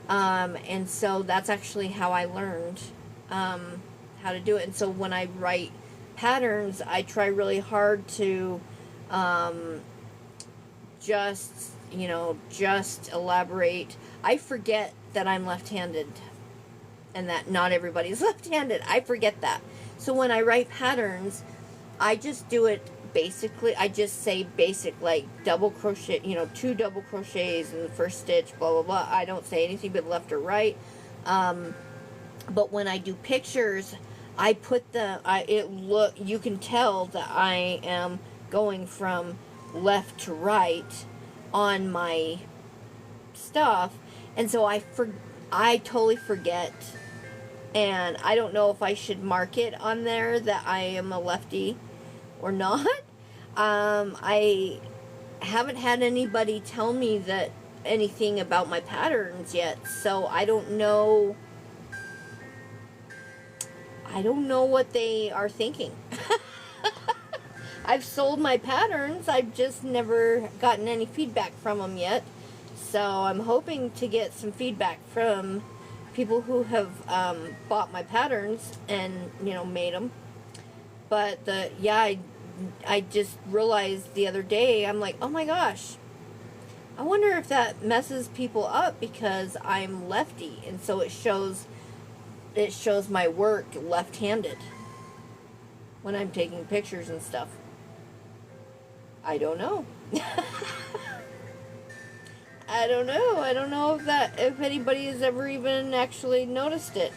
And so that's actually how I learned how to do it. And so when I write patterns, I try really hard to just elaborate. I forget that I'm left-handed and that not everybody's left-handed. I forget that. So when I write patterns, I just do it basically. I just say basic, like double crochet, 2 double crochets in the first stitch, blah, blah, blah. I don't say anything but left or right. But when I do pictures, I put you can tell that I am going from left to right on my stuff, and so I totally forget, and I don't know if I should mark it on there that I am a lefty or not. I haven't had anybody tell me that anything about my patterns yet, so I don't know what they are thinking. I've sold my patterns, I've just never gotten any feedback from them yet. So I'm hoping to get some feedback from people who have bought my patterns and, made them. But I just realized the other day, I'm like, oh my gosh, I wonder if that messes people up because I'm lefty, and so it shows my work left-handed when I'm taking pictures and stuff. I don't know. I don't know. I don't know if anybody has ever even actually noticed it.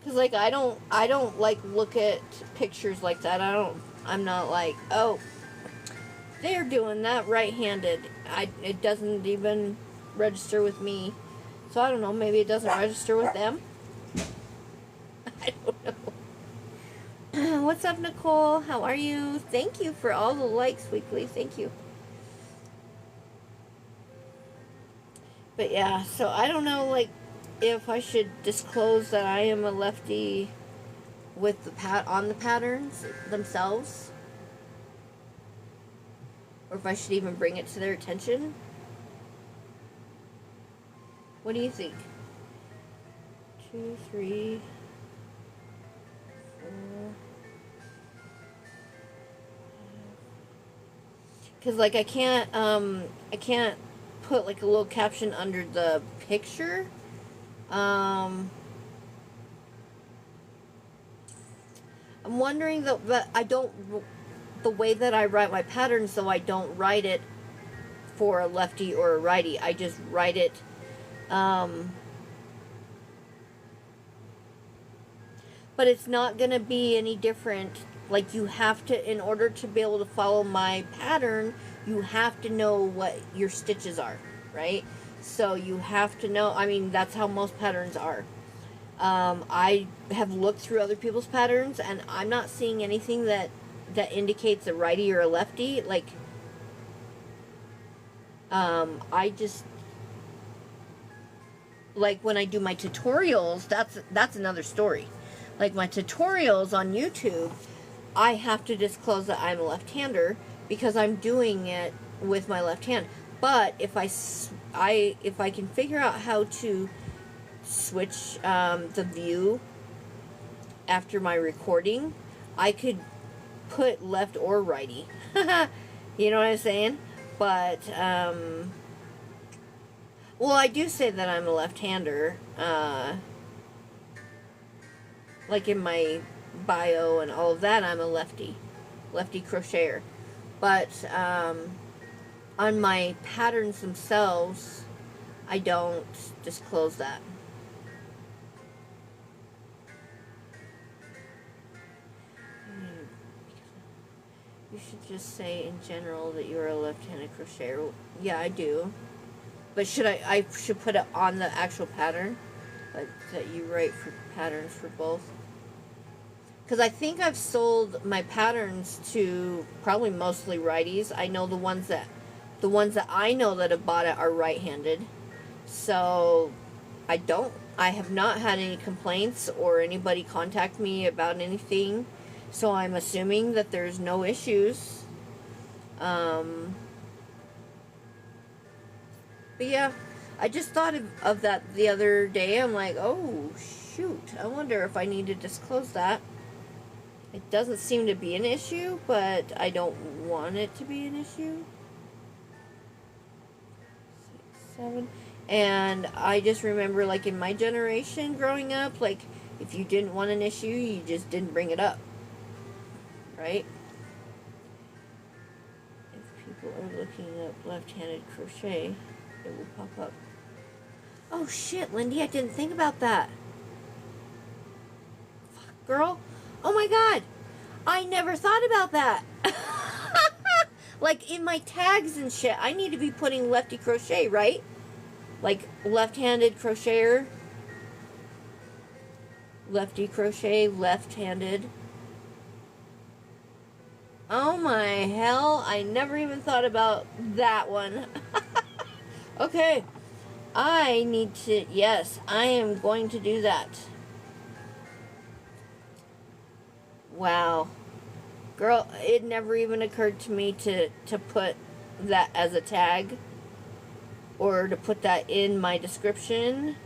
Cause like I don't like look at pictures like that. I'm not like, oh, they're doing that right-handed. It doesn't even register with me. So I don't know, maybe it doesn't register with them. I don't know. What's up, Nicole? How are you? Thank you for all the likes weekly. Thank you. But yeah, so I don't know, like, if I should disclose that I am a lefty with on the patterns themselves, or if I should even bring it to their attention. What do you think? 2, 3, 4. Because like I can't put like a little caption under the picture. I'm wondering though, but the way that I write my patterns, though, I don't write it for a lefty or a righty. I just write it, but it's not going to be any different. Like, you have to, in order to be able to follow my pattern, you have to know what your stitches are, right? So you have to know, I mean, that's how most patterns are. I have looked through other people's patterns, and I'm not seeing anything that indicates a righty or a lefty. Like, I just, like, when I do my tutorials, that's another story. Like, my tutorials on YouTube, I have to disclose that I'm a left-hander because I'm doing it with my left hand. But if I can figure out how to switch the view after my recording, I could put left or righty. You know what I'm saying? But well, I do say that I'm a left-hander, like in my bio and all of that. I'm a lefty crocheter. But on my patterns themselves, I don't disclose that. You should just say in general that you're a left-handed crocheter. Yeah, I do. But I should put it on the actual pattern, like that you write for patterns for both. Because I think I've sold my patterns to probably mostly righties. I know the ones that I know that have bought it are right-handed. So I have not had any complaints or anybody contact me about anything. So I'm assuming that there's no issues. But yeah, I just thought of that the other day. I'm like, oh shoot, I wonder if I need to disclose that. It doesn't seem to be an issue, but I don't want it to be an issue. 6, 7. And I just remember, like, in my generation growing up, like, if you didn't want an issue, you just didn't bring it up. Right? If people are looking up left-handed crochet, it will pop up. Oh shit, Lindy, I didn't think about that. Fuck, girl. Oh my god, I never thought about that. Like, in my tags and shit, I need to be putting lefty crochet, right? Like, left-handed crocheter, lefty crochet, left-handed. Oh my hell, I never even thought about that one. Okay, I need to, yes, I am going to do that. Wow. Girl, it never even occurred to me to put that as a tag or to put that in my description.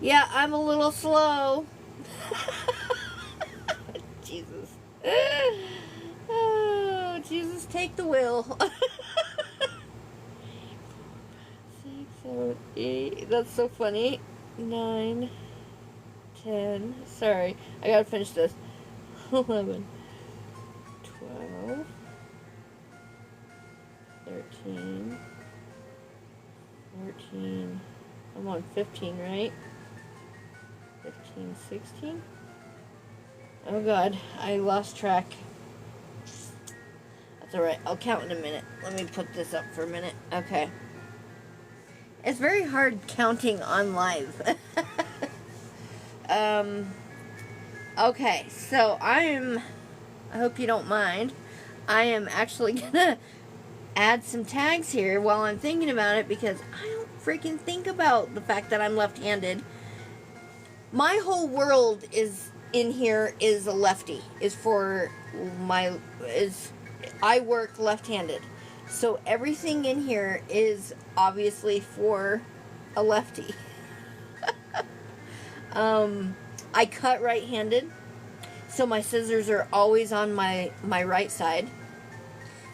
Yeah, I'm a little slow. Jesus. Oh, Jesus, take the wheel. 6, 7, 8. That's so funny. 9, 10. Sorry, I gotta finish this. 11, 12, 13, 14. I'm on 15, right? 15, 16. Oh god, I lost track. That's alright, I'll count in a minute. Let me put this up for a minute. Okay. It's very hard counting on live. Okay, so I hope you don't mind, I am actually gonna add some tags here while I'm thinking about it, because I don't freaking think about the fact that I'm left-handed. My whole world is in here is a lefty, I work left-handed. So everything in here is obviously for a lefty. I cut right-handed, so my scissors are always on my right side.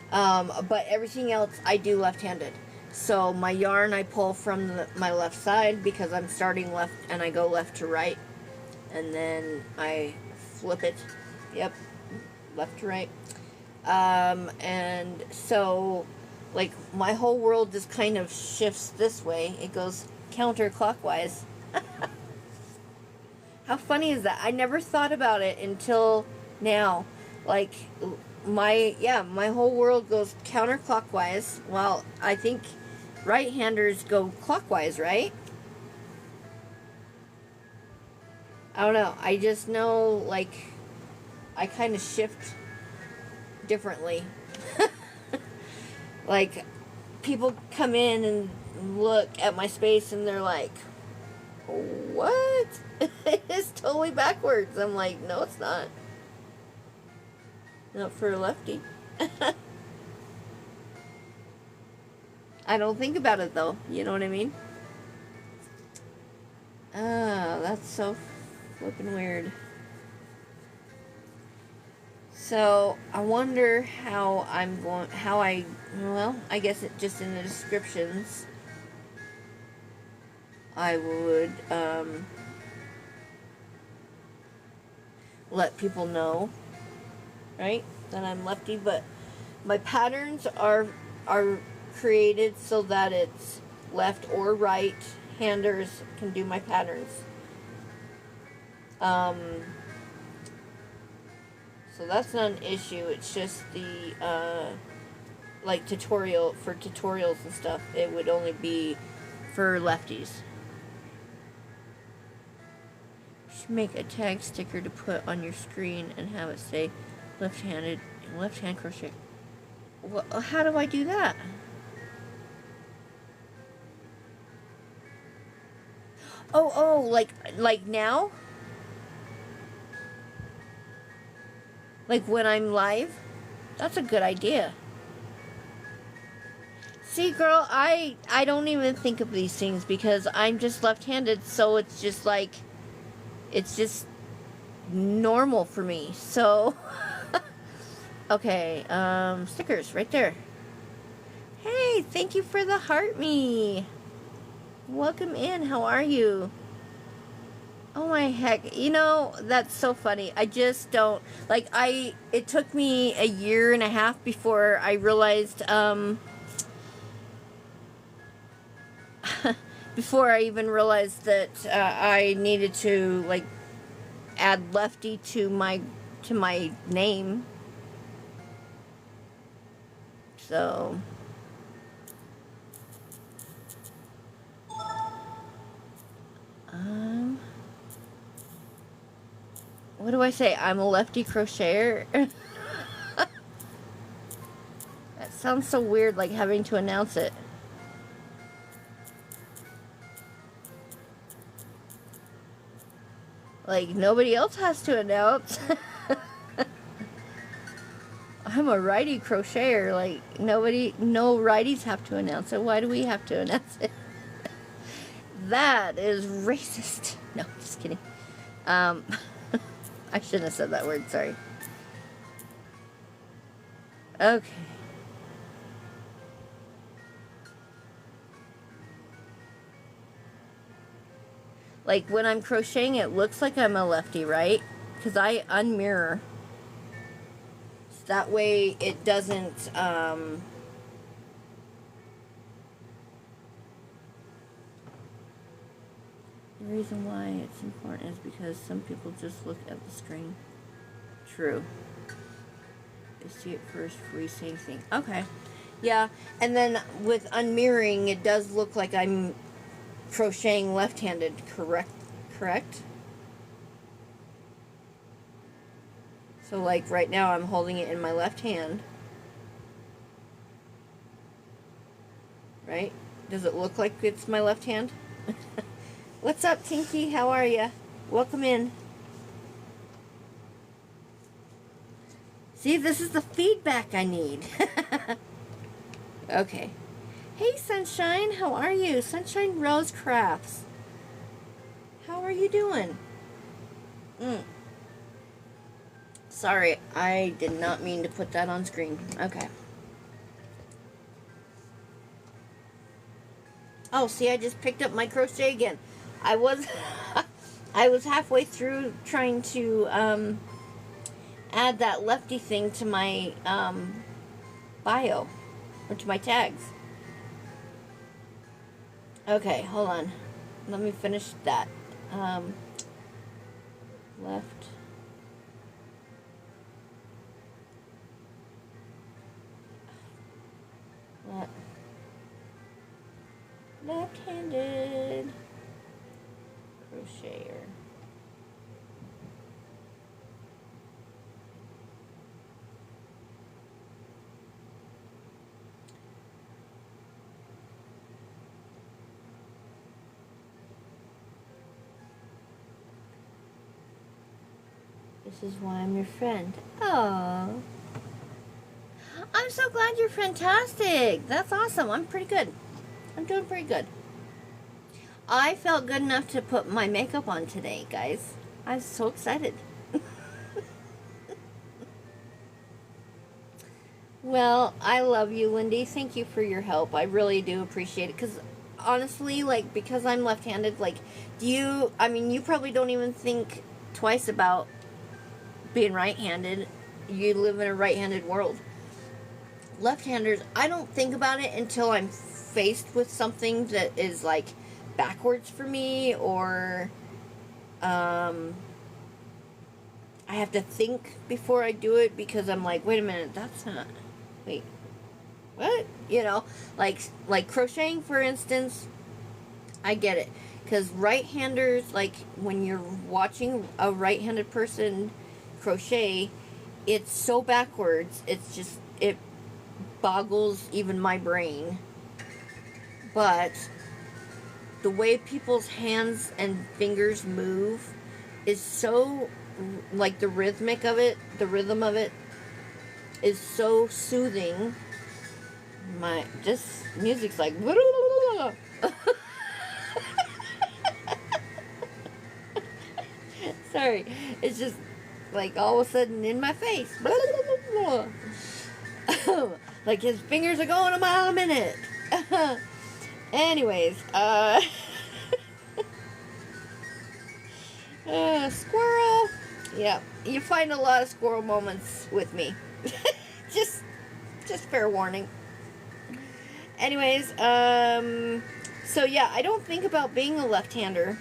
But everything else I do left-handed. So my yarn I pull from my left side because I'm starting left and I go left to right. And then I flip it. Yep, left to right. And so, like, my whole world just kind of shifts this way. It goes counterclockwise. How funny is that? I never thought about it until now. Like, my whole world goes counterclockwise. Well, I think right-handers go clockwise, right? I don't know. I just know, like, I kind of shift differently. Like, people come in and look at my space and they're like, what? It's totally backwards. I'm like, no, it's not. Not for a lefty. I don't think about it, though. You know what I mean? Oh, that's so flippin' weird. So, I wonder how well, I guess it just in the descriptions, I would, let people know, right, that I'm lefty, but my patterns are created so that it's left or right handers can do my patterns. So that's not an issue. It's just the, like for tutorials and stuff, it would only be for lefties. You should make a tag sticker to put on your screen and have it say left-handed, left-hand crochet. Well, how do I do that? Oh, like now? Like when I'm live? That's a good idea. See, girl, I don't even think of these things because I'm just left-handed, so it's just like, it's just normal for me. So, okay, stickers right there. Hey, thank you for the heart me. Welcome in. How are you? Oh my heck. You know, that's so funny. I just don't, like, it took me a year and a half before I realized, before I even realized that I needed to, like, add Lefty to my name. So, what do I say? I'm a lefty crocheter. That sounds so weird, like having to announce it. Like nobody else has to announce. I'm a righty crocheter. Like no righties have to announce it. Why do we have to announce it? That is racist. No, just kidding. I shouldn't have said that word, sorry. Okay. Like when I'm crocheting, it looks like I'm a lefty, right? Because I unmirror. So that way it doesn't, the reason why it's important is because some people just look at the screen. True. They see it first before you say anything. Okay. Yeah, and then with unmirroring, it does look like I'm crocheting left-handed, correct? So like right now I'm holding it in my left hand. Right? Does it look like it's my left hand? What's up, Tinky? How are ya? Welcome in. See, this is the feedback I need. Okay. Hey, Sunshine. How are you? Sunshine Rose Crafts. How are you doing? Sorry, I did not mean to put that on screen. Okay. Oh, see, I just picked up my crochet again. I was halfway through trying to add that lefty thing to my bio, or to my tags. Okay, hold on. Let me finish that. Left. Left-handed crocheter. This is why I'm your friend. Oh, I'm so glad you're fantastic. That's awesome. I'm pretty good. I'm doing pretty good. I felt good enough to put my makeup on today, guys. I'm so excited. Well, I love you, Lindy. Thank you for your help. I really do appreciate it. Because, honestly, like, because I'm left-handed, like, you probably don't even think twice about being right-handed. You live in a right-handed world. Left-handers, I don't think about it until I'm faced with something that is like backwards for me, or I have to think before I do it because I'm like, wait a minute, that's not, wait, what? You know, like crocheting, for instance, I get it. Because right-handers, like when you're watching a right-handed person crochet, it's so backwards, it's just, it boggles even my brain. But the way people's hands and fingers move is so, like the rhythm of it is so soothing. This music's like sorry, it's just like all of a sudden in my face. Like his fingers are going a mile a minute. Anyways, squirrel. Yeah, you find a lot of squirrel moments with me. just fair warning. Anyways, so yeah, I don't think about being a left-hander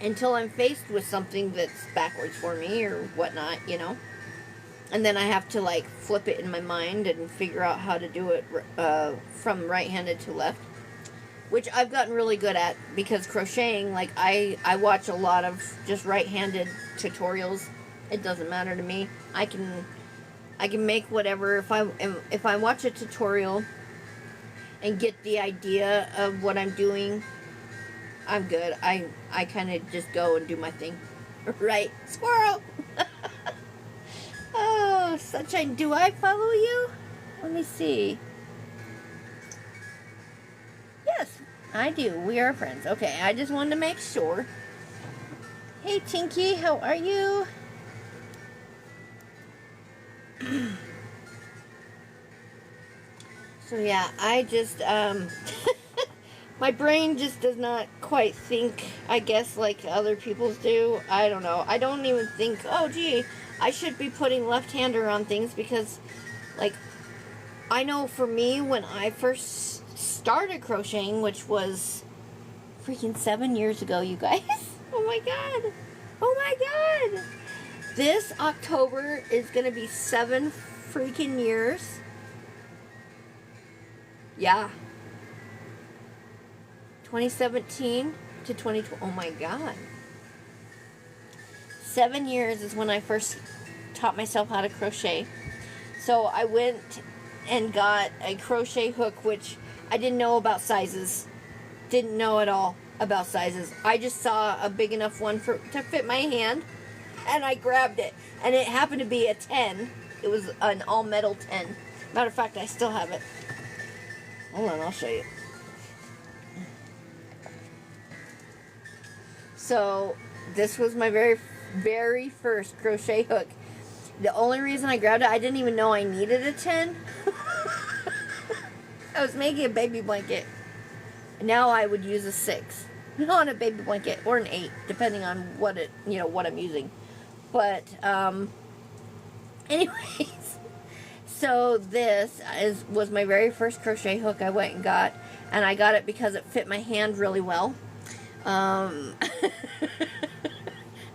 until I'm faced with something that's backwards for me or whatnot, you know. And then I have to like flip it in my mind and figure out how to do it from right-handed to left, which I've gotten really good at because crocheting, like I watch a lot of just right-handed tutorials. It doesn't matter to me. I can make whatever. If I watch a tutorial and get the idea of what I'm doing, I'm good. I kind of just go and do my thing. Right, squirrel. Oh, Sunshine, do I follow you? Let me see. Yes, I do. We are friends. Okay, I just wanted to make sure. Hey, Tinky, how are you? So yeah, I just, my brain just does not quite think, I guess, like other people's do. I don't know. I don't even think, oh, gee, I should be putting left-hander on things because, like, I know for me, when I first started crocheting, which was freaking 7 years ago, you guys. Oh my god. Oh my god. This October is going to be 7 freaking years. Yeah. 2017 to 2020. Oh my god. 7 years is when I first taught myself how to crochet. So I went and got a crochet hook, which I didn't know about sizes. Didn't know at all about sizes. I just saw a big enough one to fit my hand, and I grabbed it. And it happened to be a 10. It was an all-metal 10. Matter of fact, I still have it. Hold on, I'll show you. So, this was my very first crochet hook. The only reason I grabbed it, I didn't even know I needed a 10. I was making a baby blanket. Now I would use a 6 on a baby blanket, or an 8, depending on what I'm using. But, anyways, so this was my very first crochet hook I went and got, and I got it because it fit my hand really well. And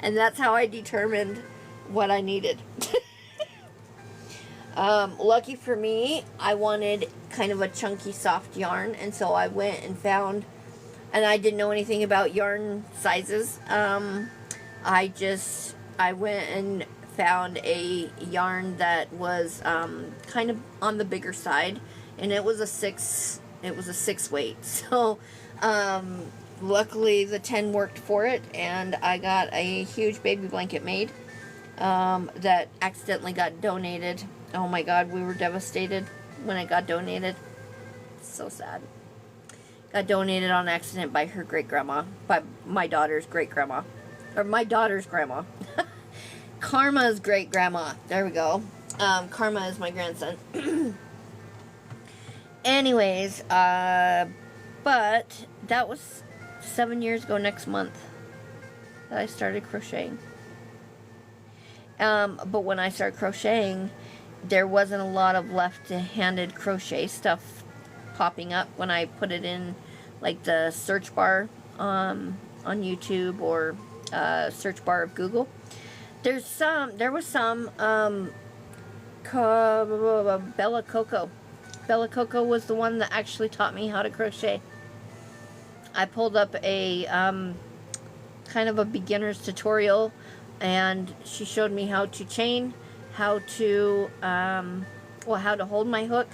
that's how I determined what I needed. Lucky for me, I wanted kind of a chunky, soft yarn, and so I went and found, and I didn't know anything about yarn sizes. I went and found a yarn that was kind of on the bigger side, and it was a 6 weight. So luckily the 10 worked for it, and I got a huge baby blanket made that accidentally got donated. Oh my god, we were devastated when it got donated. So sad. Got donated on accident by her great-grandma, by my daughter's great-grandma, or my daughter's grandma. Karma's great-grandma. There we go. Karma is my grandson. Anyways, but that was 7 years ago next month that I started crocheting. But when I started crocheting, there wasn't a lot of left-handed crochet stuff popping up when I put it in, like, the search bar on YouTube or search bar of Google. There was some, Bella Coco. Bella Coco was the one that actually taught me how to crochet. I pulled up a, kind of a beginner's tutorial, and she showed me how to chain, how to, how to hold my hook,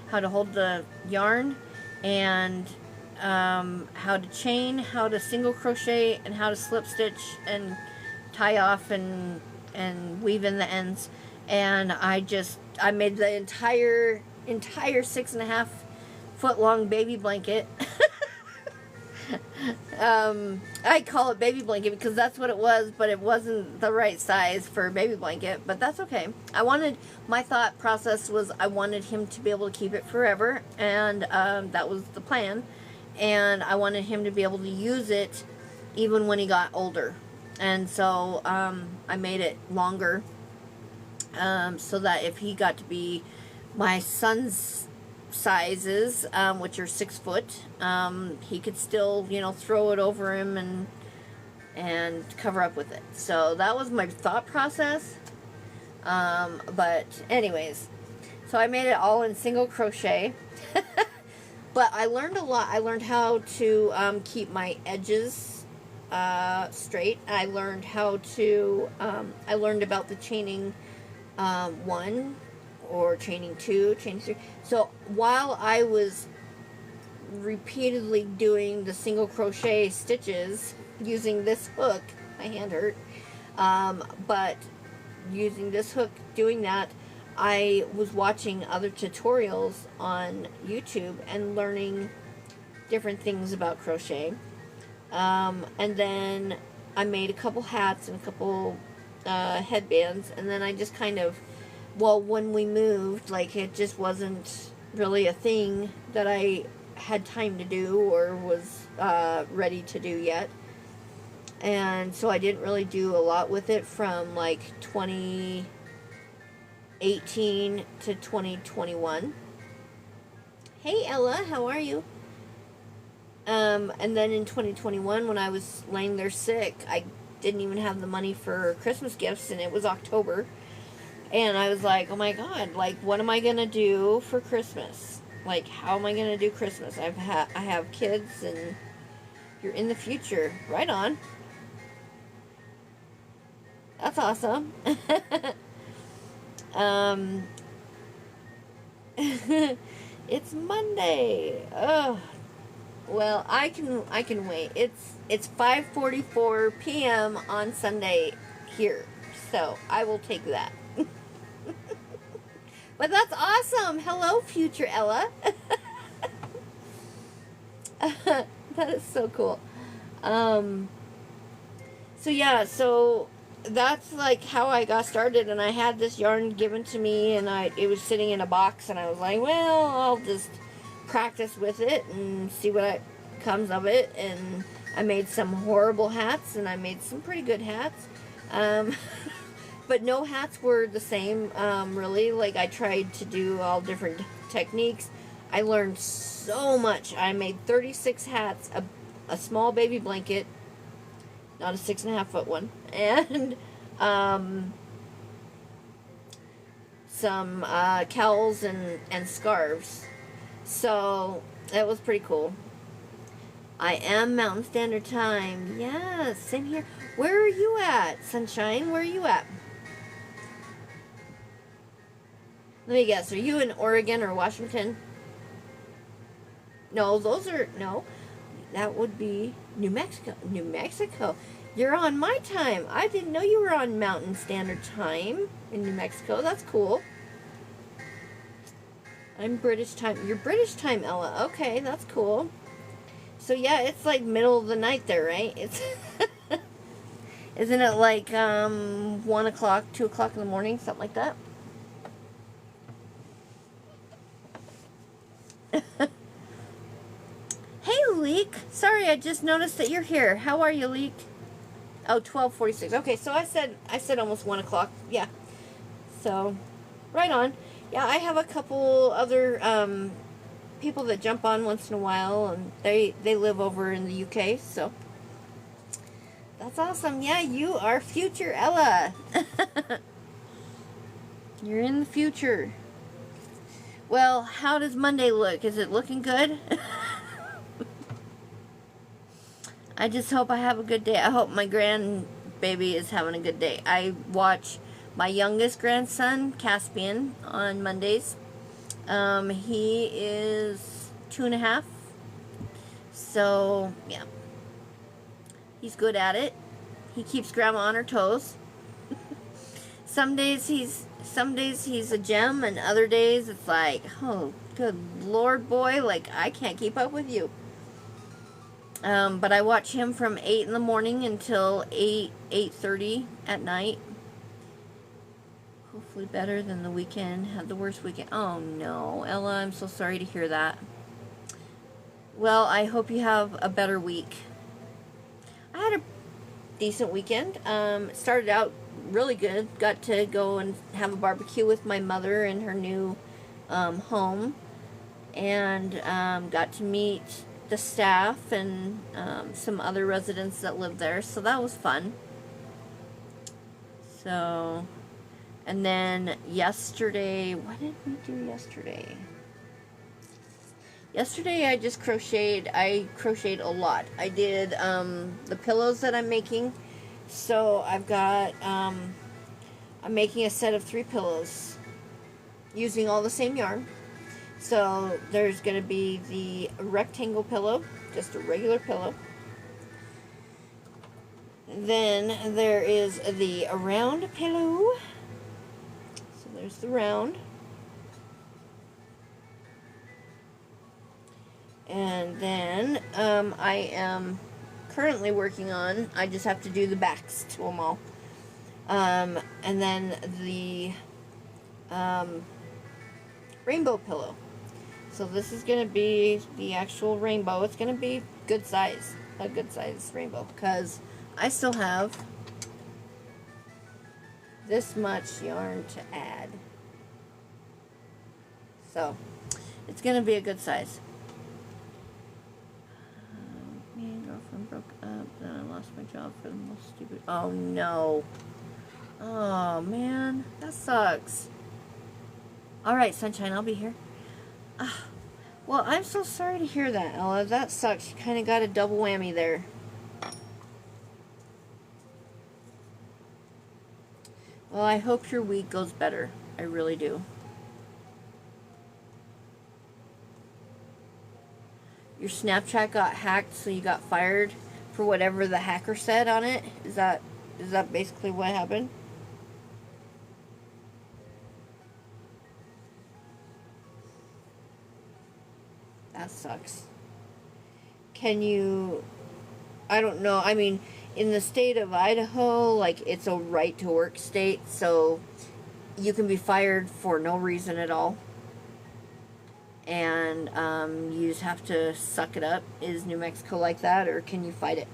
how to hold the yarn, and how to chain, how to single crochet, and how to slip stitch and tie off and weave in the ends. And I made the entire 6.5 foot long baby blanket. I call it baby blanket because that's what it was, but it wasn't the right size for a baby blanket, but that's okay. My thought process was I wanted him to be able to keep it forever, and that was the plan. And I wanted him to be able to use it even when he got older. And so I made it longer, so that if he got to be my son's sizes, which are 6 foot, he could still, throw it over him and cover up with it. So that was my thought process. But anyways, so I made it all in single crochet. But I learned a lot. I learned how to keep my edges straight. I learned how to, I learned about the chaining 1 or chaining 2, chaining 3. So while I was repeatedly doing the single crochet stitches using this hook, my hand hurt, but using this hook doing that, I was watching other tutorials on YouTube and learning different things about crochet. And then I made a couple hats and a couple headbands, and then I just kind of, when we moved, it just wasn't really a thing that I had time to do or was ready to do yet. And so I didn't really do a lot with it from 2018 to 2021. Hey Ella, how are you? And then in 2021, when I was laying there sick, I didn't even have the money for Christmas gifts, and it was October. And I was like, oh my God, what am I going to do for Christmas? How am I going to do Christmas? I have kids, and you're in the future. Right on. That's awesome. It's Monday. Oh, well, I can wait. It's 5:44 p.m. on Sunday here, so I will take that. But that's awesome. Hello, future Ella. That is so cool. So yeah, so that's how I got started, and I had this yarn given to me, and it was sitting in a box, and I was like, well, I'll just practice with it and see what comes of it. And I made some horrible hats, and I made some pretty good hats. But no hats were the same, really. I tried to do all different techniques. I learned so much. I made 36 hats, a small baby blanket, not a 6.5 foot one, and some cowls and scarves. So that was pretty cool. I am Mountain Standard Time. Yes, same here. Where are you at, Sunshine? Where are you at? Let me guess. Are you in Oregon or Washington? No, no. That would be New Mexico. New Mexico. You're on my time. I didn't know you were on Mountain Standard Time in New Mexico. That's cool. I'm British time. You're British time, Ella. Okay, that's cool. So yeah, it's middle of the night there, right? It's isn't it 1 o'clock, 2 o'clock in the morning, something like that? Hey, Leek. Sorry, I just noticed that you're here. How are you, Leek? Oh, 12:46. Okay, so I said almost 1 o'clock. Yeah. So, right on. Yeah, I have a couple other people that jump on once in a while, and they live over in the UK, so That's awesome. Yeah, you are future Ella. You're in the future. Well, how does Monday look? Is it looking good? I just hope I have a good day. I hope my grandbaby is having a good day. I watch my youngest grandson, Caspian, on Mondays. He is 2.5. So, yeah. He's good at it. He keeps grandma on her toes. Some days he's a gem, and other days it's like, oh, good Lord, boy, like, I can't keep up with you. But I watch him from 8 in the morning until 8:30 at night. Hopefully better than the weekend. Had the worst weekend. Oh, no. Ella, I'm so sorry to hear that. Well, I hope you have a better week. I had a decent weekend. It started out really good. Got to go and have a barbecue with my mother in her new home. And got to meet the staff and some other residents that live there. So that was fun. So, and then yesterday, what did we do yesterday? Yesterday I just crocheted. I crocheted a lot. I did the pillows that I'm making. So I've got, I'm making a set of 3 pillows using all the same yarn. So there's going to be the rectangle pillow, just a regular pillow. Then there is the round pillow. So there's the round. And then I am currently working on, I just have to do the backs to them all. And then the rainbow pillow. So this is going to be the actual rainbow. It's going to be good size, a good size rainbow, because I still have this much yarn to add. So it's going to be a good size. Me and girlfriend broke up, then I lost my job for the most stupid. Oh no. Oh man, that sucks. Alright, sunshine, I'll be here. Well, I'm so sorry to hear that, Ella. That sucks. You kind of got a double whammy there. Well, I hope your week goes better. I really do. Your Snapchat got hacked, so you got fired for whatever the hacker said on it. Is that basically what happened? That sucks. Can you, I don't know, I mean, in the state of Idaho, like, it's a right to work state, so you can be fired for no reason at all. And you just have to suck it up. Is New Mexico like that, or can you fight it?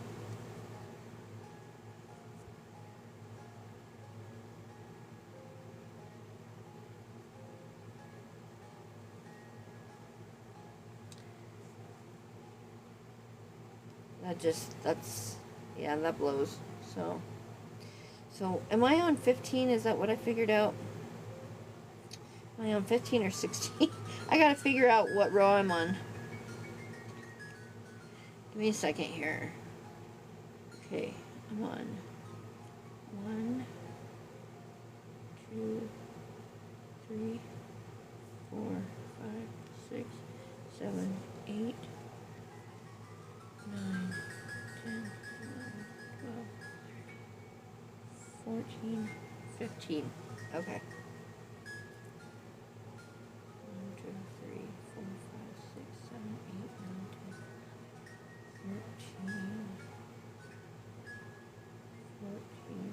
Yeah, that blows. So am I on 15? Is that what I figured out? Am I on 15 or 16? I gotta figure out what row I'm on. Give me a second here. Okay, I'm on 1, 2, 3, 4, 5, 6, 7, 8, 9, 10, 11, 12, 14, 15. Okay. 1, 2, 3, 4, 5, 6, 7, 8, 9, 10, 13, 14.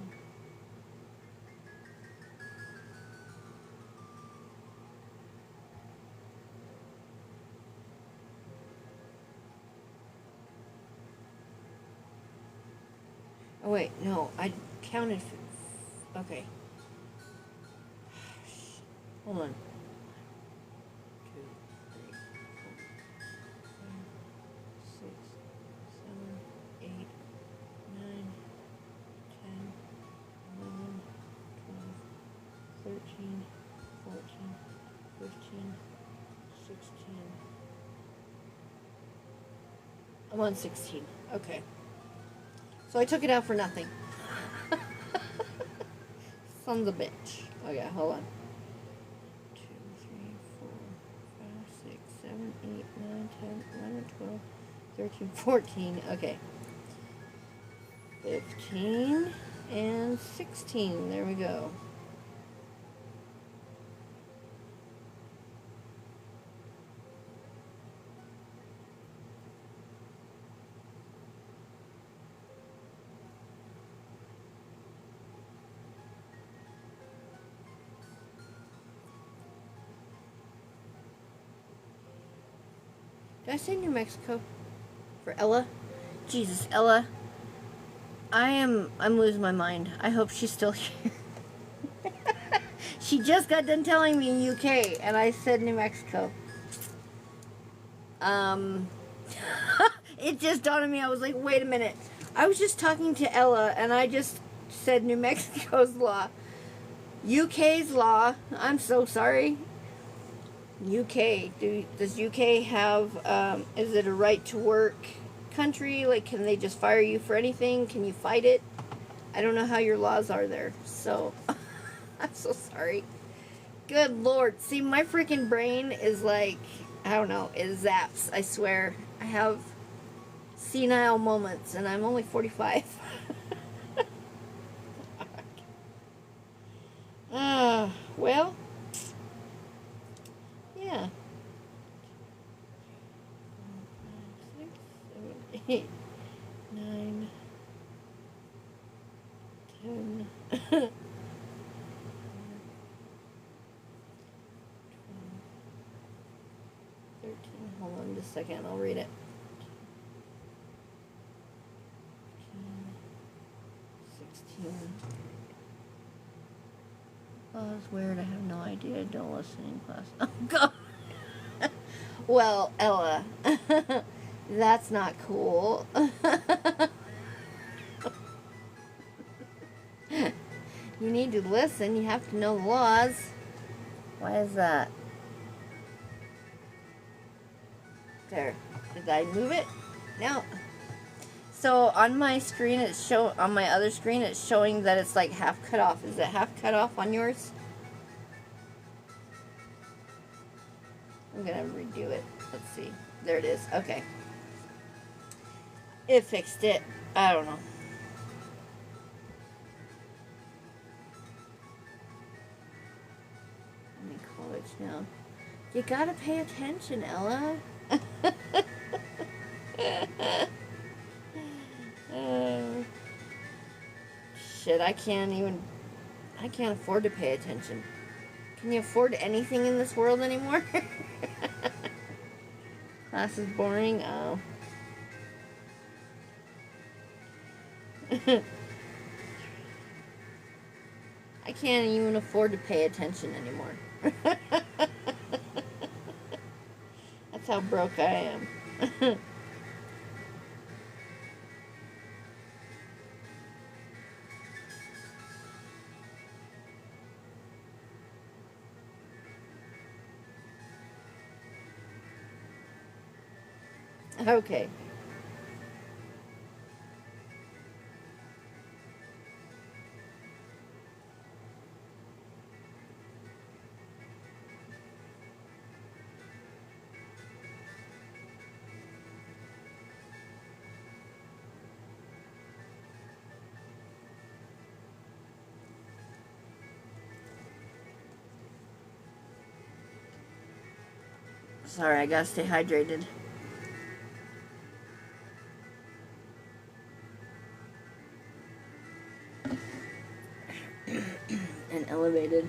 Oh wait, no, I counted. Okay. Hold on. 2, 3, 4, 5, 6, 7, 8, 9, I'm on 16. Okay. So I took it out for nothing. Son's a bitch. Okay, hold on. 2, 3, 4, 5, 6, 7, 8, 9, 10, 11, 12, 13, 14. Okay. 15 and 16. There we go. Did I say New Mexico? For Ella? Jesus, Ella. I'm losing my mind. I hope she's still here. She just got done telling me UK, and I said New Mexico. It just dawned on me. I was like, wait a minute. I was just talking to Ella, and I just said New Mexico's law. UK's law. I'm so sorry. UK. Does UK have, is it a right to work country? Like, can they just fire you for anything? Can you fight it? I don't know how your laws are there. So, I'm so sorry. Good Lord. See, my freaking brain is like, I don't know, it zaps. I swear. I have senile moments, and I'm only 45. Well, yeah. 6, 7, 8, 9, 10, 12, 13. Hold on just a second, I'll read it. 15, 16. Oh, that's weird. I have no idea. Don't listen in class. Oh, God. Well, Ella, that's not cool. You need to listen. You have to know the laws. Why is that? There. Did I move it? No. So on my screen, on my other screen, it's showing that it's like half cut off. Is it half cut off on yours? I'm gonna redo it. Let's see. There it is. Okay. It fixed it. I don't know. I'm in college now. You gotta pay attention, Ella. Shit, I can't afford to pay attention. Can you afford anything in this world anymore? Class is boring. Oh. I can't even afford to pay attention anymore. That's how broke I am. Okay. Sorry, I gotta stay hydrated. And elevated.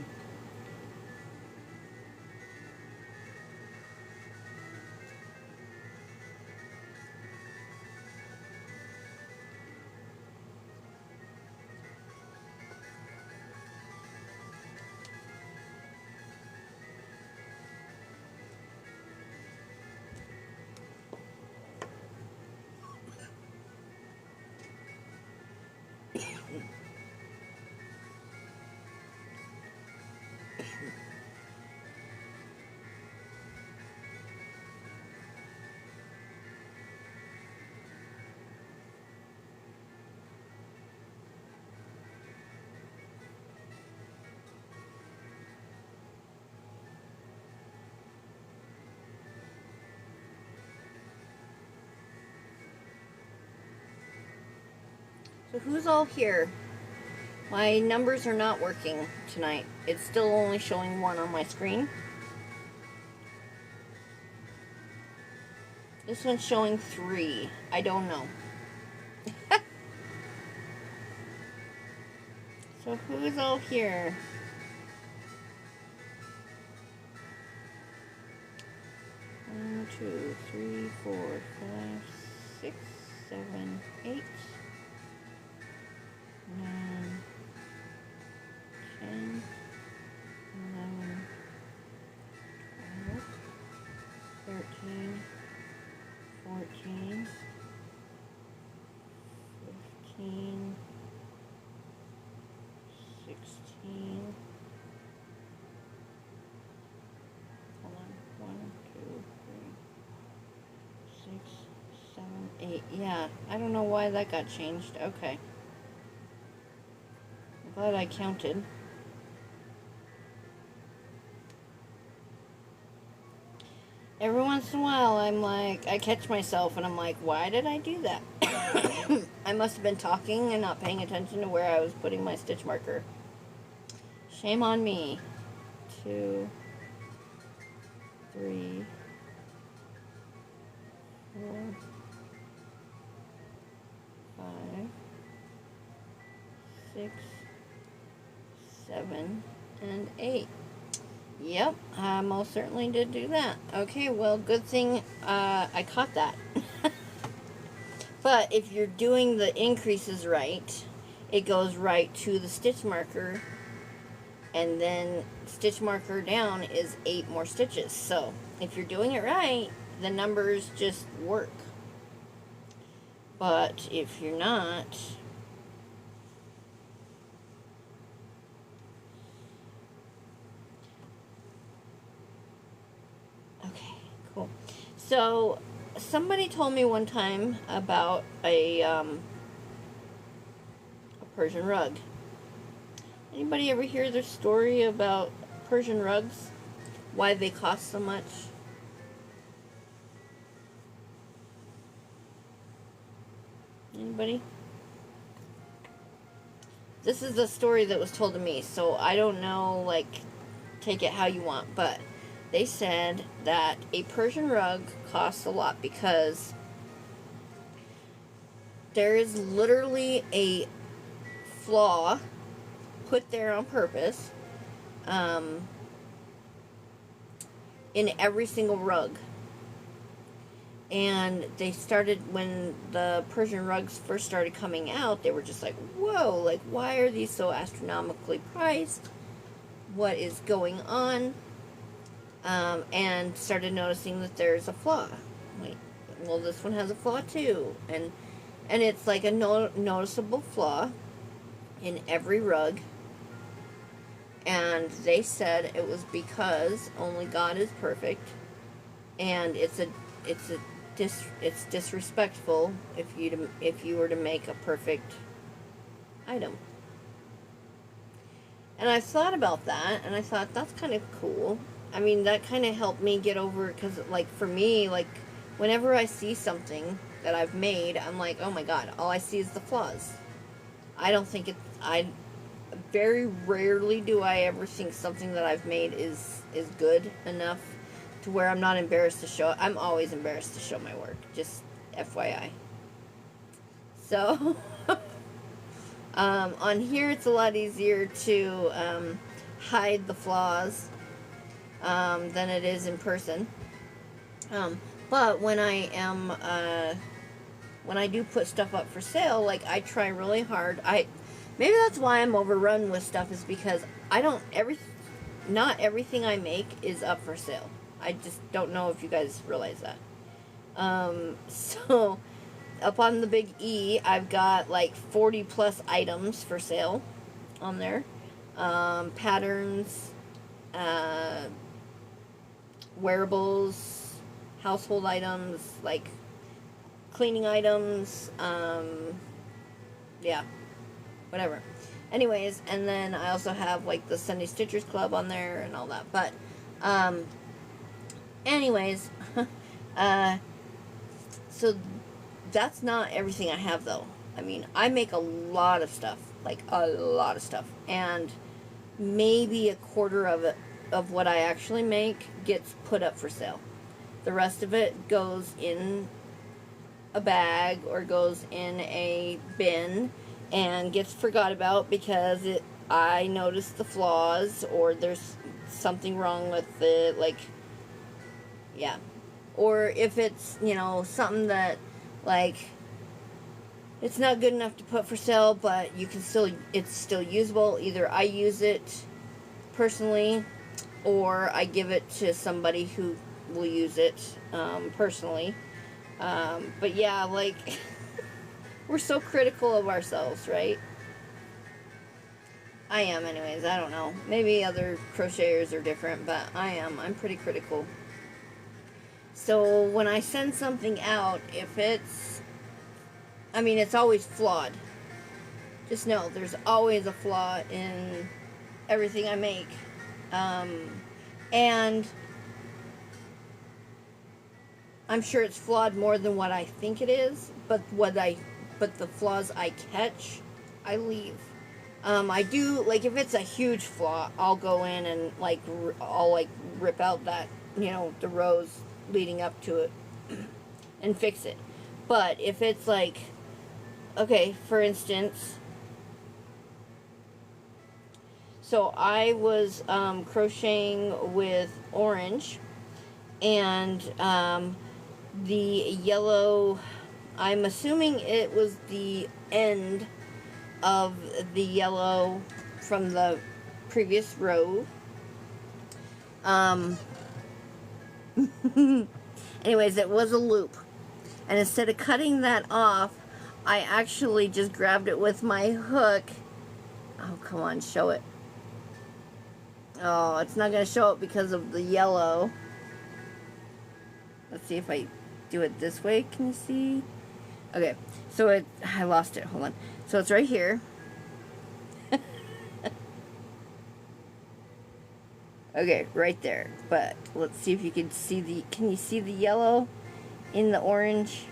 So who's all here? My numbers are not working tonight. It's still only showing 1 on my screen. This one's showing 3. I don't know. So who's all here? 1, 2, 3, 4, 5, 6, 7, 8, 9, 10, 11, 12, 13, 14, 15, 16. Hold on. 1, 2, 3, 6, 7, 8. Yeah, I don't know why that got changed. Okay. I'm glad I counted. Every once in a while, I'm like, I catch myself and I'm like, why did I do that? I must have been talking and not paying attention to where I was putting my stitch marker. Shame on me. 2, 3, 4, 5, 6, 7, and 8. Yep, I most certainly did do that. Okay, well, good thing I caught that. But if you're doing the increases right, it goes right to the stitch marker, and then stitch marker down is 8 more stitches. So if you're doing it right, the numbers just work. But if you're not, okay, cool. So somebody told me one time about a Persian rug. Anybody ever hear the story about Persian rugs? Why they cost so much? Anybody? This is the story that was told to me, so I don't know, like, take it how you want, but they said that a Persian rug costs a lot because there is literally a flaw put there on purpose in every single rug. And they started, when the Persian rugs first started coming out, they were just like, whoa, like, why are these so astronomically priced? What is going on? And started noticing that there's a flaw. Like, well, this one has a flaw too. And it's like a noticeable flaw in every rug. And they said it was because only God is perfect, and it's disrespectful if you were to make a perfect item. And I thought about that, and I thought that's kind of cool. I mean, that kind of helped me get over, because like for me, like whenever I see something that I've made, I'm like, oh my God, all I see is the flaws. I don't think very rarely do I ever think something that I've made is good enough to where I'm not embarrassed to show it. I'm always embarrassed to show my work, just FYI. So, on here it's a lot easier to hide the flaws than it is in person. But when I do put stuff up for sale, like I try really hard. Maybe that's why I'm overrun with stuff, is because not everything I make is up for sale. I just don't know if you guys realize that. So up on the big E, I've got like 40 plus items for sale on there. Patterns, wearables, household items, like cleaning items, yeah, whatever. Anyways, and then I also have like the Sunday Stitchers Club on there and all that. But anyways, so that's not everything I have though. I mean, I make a lot of stuff, like a lot of stuff, and maybe a quarter of it, of what I actually make, gets put up for sale. The rest of it goes in a bag or goes in a bin and gets forgot about because I noticed the flaws or there's something wrong with it, like, yeah. Or if it's, you know, something that, like, it's not good enough to put for sale, but you can still, it's still usable. Either I use it personally or I give it to somebody who will use it personally. But yeah, like, we're so critical of ourselves, right? I am anyways, I don't know. Maybe other crocheters are different, but I am. I'm pretty critical. So when I send something out, if it's, I mean, it's always flawed. Just know, there's always a flaw in everything I make. And I'm sure it's flawed more than what I think it is, but the flaws I catch, I leave. I do, like, if it's a huge flaw, I'll go in and, like, I'll, like, rip out that, you know, the rows leading up to it and fix it. But if it's, like, okay, for instance, so I was crocheting with orange, and the yellow, I'm assuming it was the end of the yellow from the previous row. Anyways, it was a loop. And instead of cutting that off, I actually just grabbed it with my hook. Oh, come on, show it. Oh, it's not going to show it because of the yellow. Let's see if I do it this way. Can you see? Okay, so I lost it. Hold on. So it's right here. Okay, right there. But let's see if you can see can you see the yellow in the orange?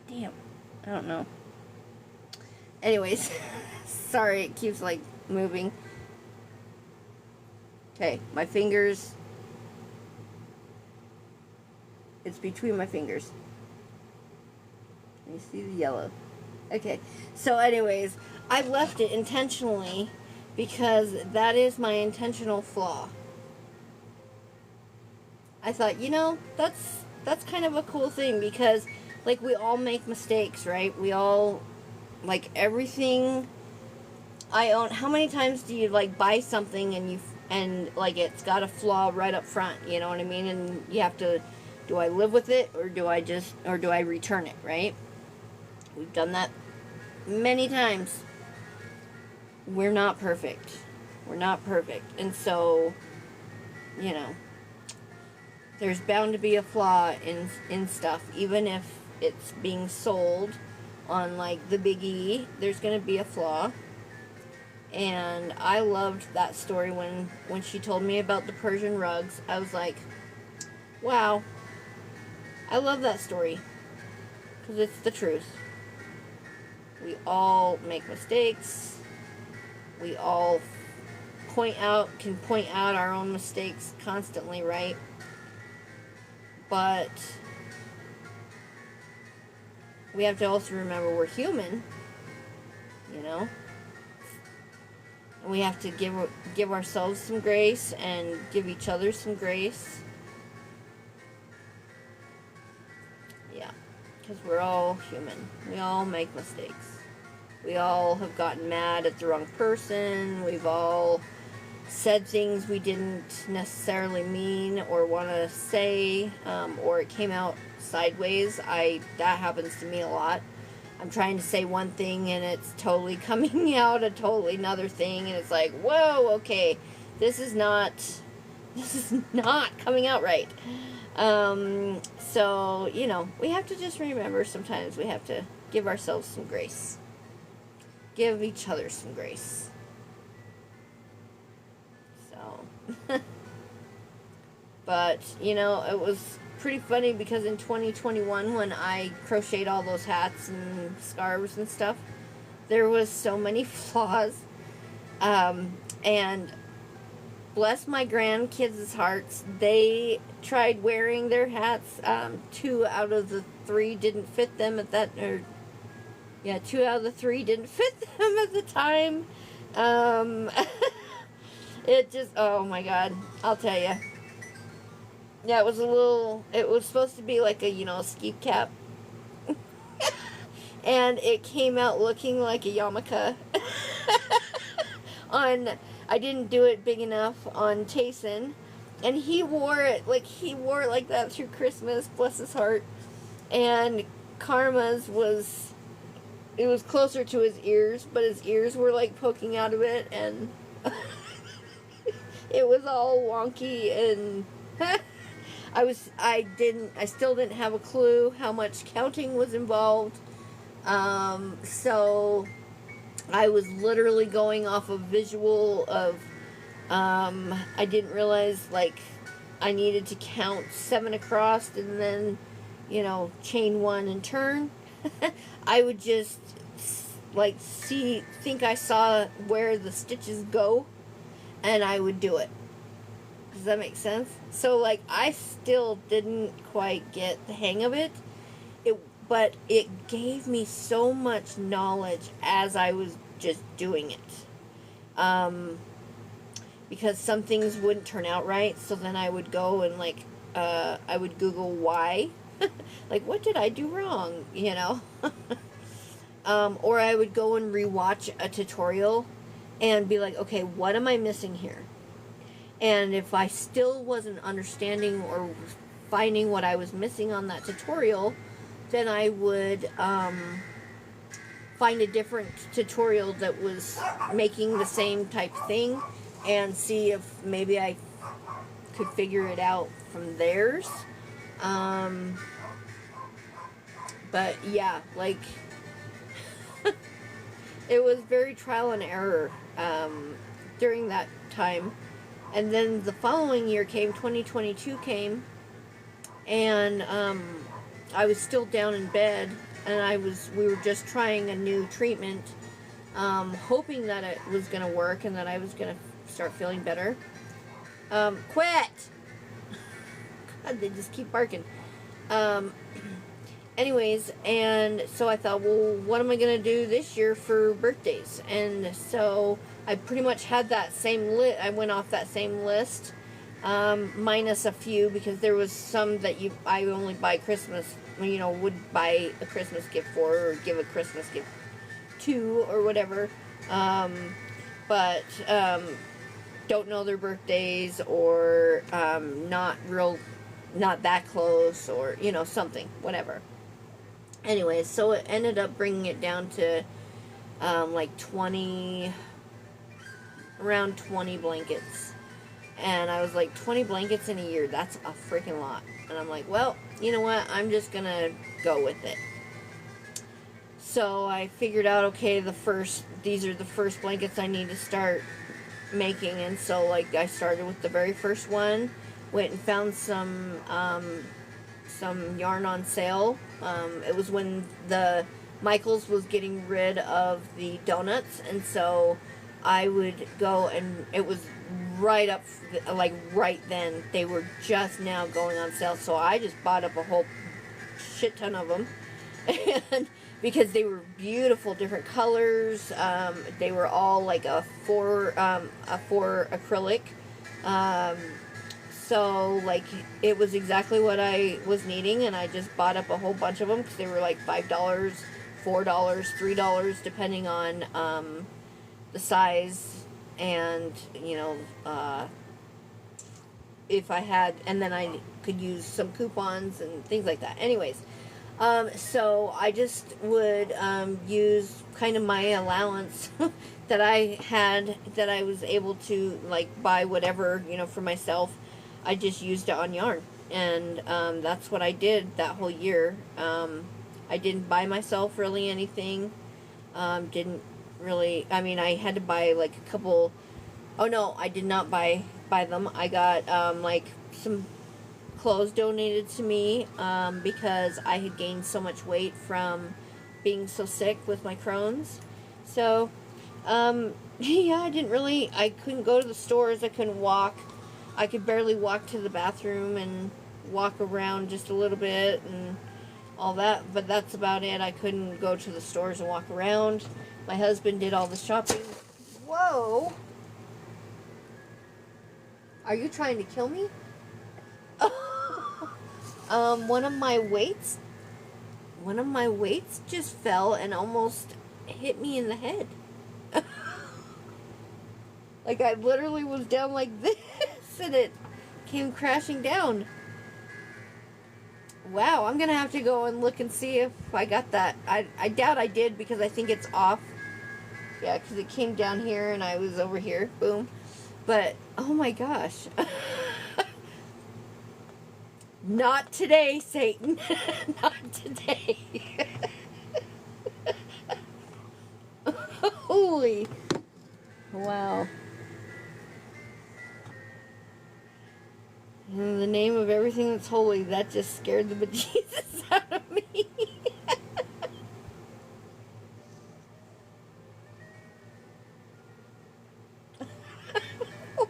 Damn, I don't know. Anyways, sorry, it keeps, like, moving. Okay, my fingers. It's between my fingers. Can you see the yellow? Okay, so anyways, I left it intentionally because that is my intentional flaw. I thought, you know, that's kind of a cool thing because, like, we all make mistakes, right? We all, like, everything I own. How many times do you, like, buy something and like, it's got a flaw right up front, you know what I mean? And you have to, do I live with it or do I return it, right? We've done that many times. We're not perfect. We're not perfect. And so, you know, there's bound to be a flaw in stuff. Even if it's being sold on, like, the Big E, there's going to be a flaw. And I loved that story when she told me about the Persian rugs. I was like, wow. I love that story. Because it's the truth. We all make mistakes. We all can point out our own mistakes constantly, right? But we have to also remember we're human, you know? And we have to give ourselves some grace and give each other some grace. Yeah, because we're all human. We all make mistakes. We all have gotten mad at the wrong person. We've all said things we didn't necessarily mean or want to say, or it came out sideways. That happens to me a lot. I'm trying to say one thing and it's totally coming out a totally another thing, and it's like, whoa, okay, this is not coming out right. So, you know, we have to just remember sometimes we have to give ourselves some grace. Give each other some grace. So, but, you know, it was pretty funny because in 2021 when I crocheted all those hats and scarves and stuff, there was so many flaws. And bless my grandkids' hearts, they tried wearing their hats. 2 out of the 3 didn't fit them at that, or yeah, 2 out of the 3 didn't fit them at the time. It just, oh my God, I'll tell you. Yeah, it was supposed to be like a, ski cap. And it came out looking like a yarmulke. I didn't do it big enough on Tayson. And he wore it like that through Christmas, bless his heart. And Karma's it was closer to his ears, but his ears were like poking out of it, and it was all wonky, and I still didn't have a clue how much counting was involved. So I was literally going off of visual of, I didn't realize, like, I needed to count 7 across and then, chain 1 and turn. I would just, like, think I saw where the stitches go, and I would do it. Does that make sense? So, like, I still didn't quite get the hang of it. But it gave me so much knowledge as I was just doing it. Because some things wouldn't turn out right, so then I would go and, like, I would Google why. Like, what did I do wrong, or I would go and rewatch a tutorial and be like, okay, what am I missing here? And if I still wasn't understanding or finding what I was missing on that tutorial, then I would find a different tutorial that was making the same type thing and see if maybe I could figure it out from theirs. But yeah, like, it was very trial and error during that time. And then the following year came, 2022 came, and I was still down in bed, and we were just trying a new treatment, hoping that it was going to work and that I was going to start feeling better. Quit! God, they just keep barking. Anyways, and so I thought, well, what am I going to do this year for birthdays? And so I pretty much had that same I went off that same list, minus a few, because there was some that I only buy Christmas, would buy a Christmas gift for, or give a Christmas gift to, or whatever. But don't know their birthdays, or not that close, or something, whatever. Anyways, so it ended up bringing it down to like around 20 blankets. And I was like, 20 blankets in a year, that's a freaking lot. And I'm like, well, you know what, I'm just gonna go with it. So I figured out, okay, these are the first blankets I need to start making. And so, like, I started with the very first one, went and found some yarn on sale. It was when the Michaels was getting rid of the donuts, and so I would go, and it was right up, like right then, they were just now going on sale, so I just bought up a whole shit ton of them, and because they were beautiful, different colors, they were all like a 4 acrylic, so, like, it was exactly what I was needing, and I just bought up a whole bunch of them, because they were like $5, $4, $3, depending on the size, and, if I had, and then I could use some coupons and things like that. Anyways, so I just would use kind of my allowance that I had, that I was able to, like, buy whatever, for myself. I just used it on yarn, and that's what I did that whole year. I didn't buy myself really anything. Didn't really, I had to buy like a couple. Oh no, I did not buy them. I got like some clothes donated to me because I had gained so much weight from being so sick with my Crohn's. So, yeah, I couldn't go to the stores, I couldn't walk. I could barely walk to the bathroom and walk around just a little bit and all that, but that's about it. I couldn't go to the stores and walk around. My husband did all the shopping. Whoa! Are you trying to kill me? One of my weights just fell and almost hit me in the head. Like, I literally was down like this and it came crashing down. Wow, I'm gonna have to go and look and see if I got that. I doubt I did because I think it's off. Yeah, because it came down here and I was over here. Boom. But, oh my gosh. Not today, Satan. Not today. Holy. Wow. In the name of everything that's holy, that just scared the bejesus out of me.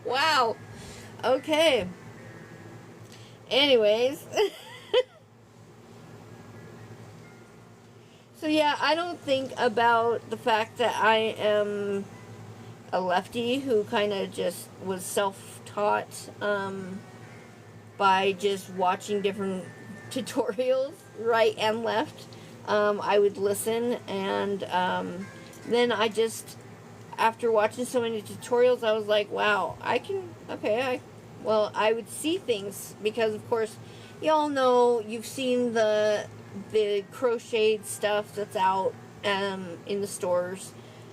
Wow. Okay. Anyways. So yeah, I don't think about the fact that I am a lefty who kind of just was self-taught by just watching different tutorials, right and left. I would listen, and then after watching so many tutorials, I was like, wow, I would see things, because of course, y'all know, you've seen the crocheted stuff that's out in the stores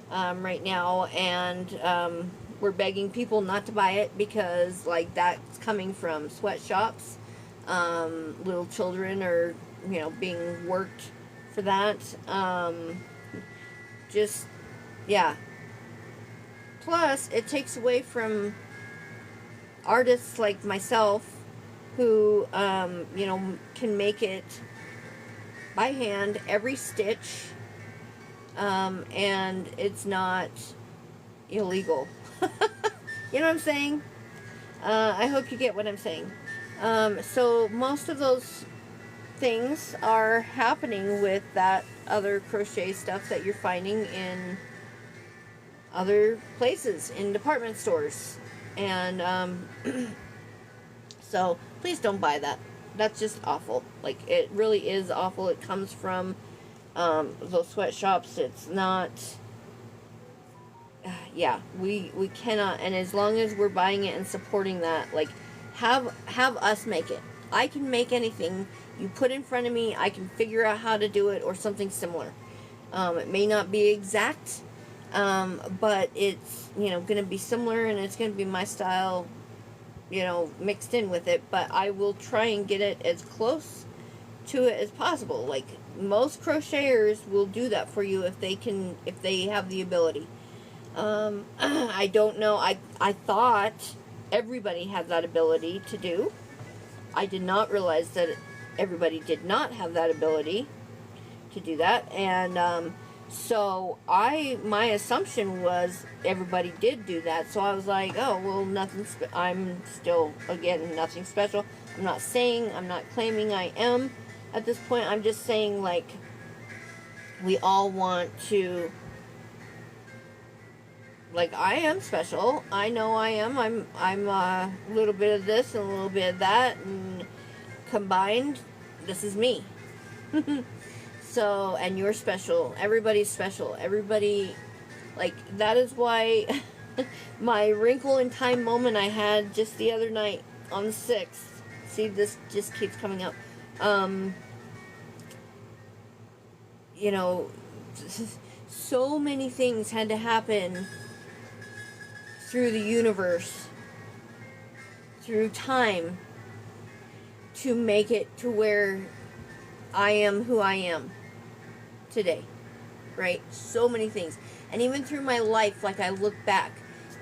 right now, and we're begging people not to buy it because, like, that's coming from sweatshops. Little children are, being worked for that. Yeah. Plus, it takes away from artists like myself who, can make it by hand, every stitch, and it's not illegal. You know what I'm saying? I hope you get what I'm saying. So most of those things are happening with that other crochet stuff that you're finding in other places, in department stores. And so please don't buy that. That's just awful. Like, it really is awful. It comes from those sweatshops. It's not... yeah, we cannot, and as long as we're buying it and supporting that, like, have us make it. I can make anything you put in front of me. I can figure out how to do it, or something similar. It may not be exact, but it's, going to be similar, and it's going to be my style, mixed in with it. But I will try and get it as close to it as possible. Like, most crocheters will do that for you if they have the ability. I don't know. I thought everybody had that ability to do. I did not realize that everybody did not have that ability to do that. And so my assumption was everybody did do that. So I was like, oh, well, I'm still, again, nothing special. I'm not claiming I am at this point. I'm just saying, like, we all want to... Like, I am special. I know I am. I'm a little bit of this and a little bit of that, and combined, this is me. So, and you're special. Everybody's special. Everybody, like, that is why my wrinkle in time moment I had just the other night on the 6th. See, this just keeps coming up. So many things had to happen through the universe, through time, to make it to where I am who I am today, right? So many things. And even through my life, like, I look back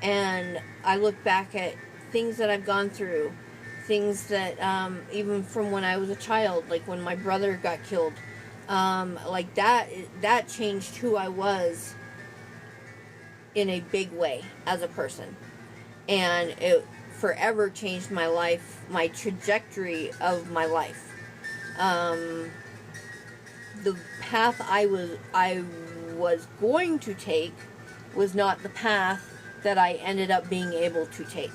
at things that I've gone through, things that, even from when I was a child, like when my brother got killed, like that changed who I was in a big way as a person. And it forever changed my life, my trajectory of my life. The path I was going to take was not the path that I ended up being able to take,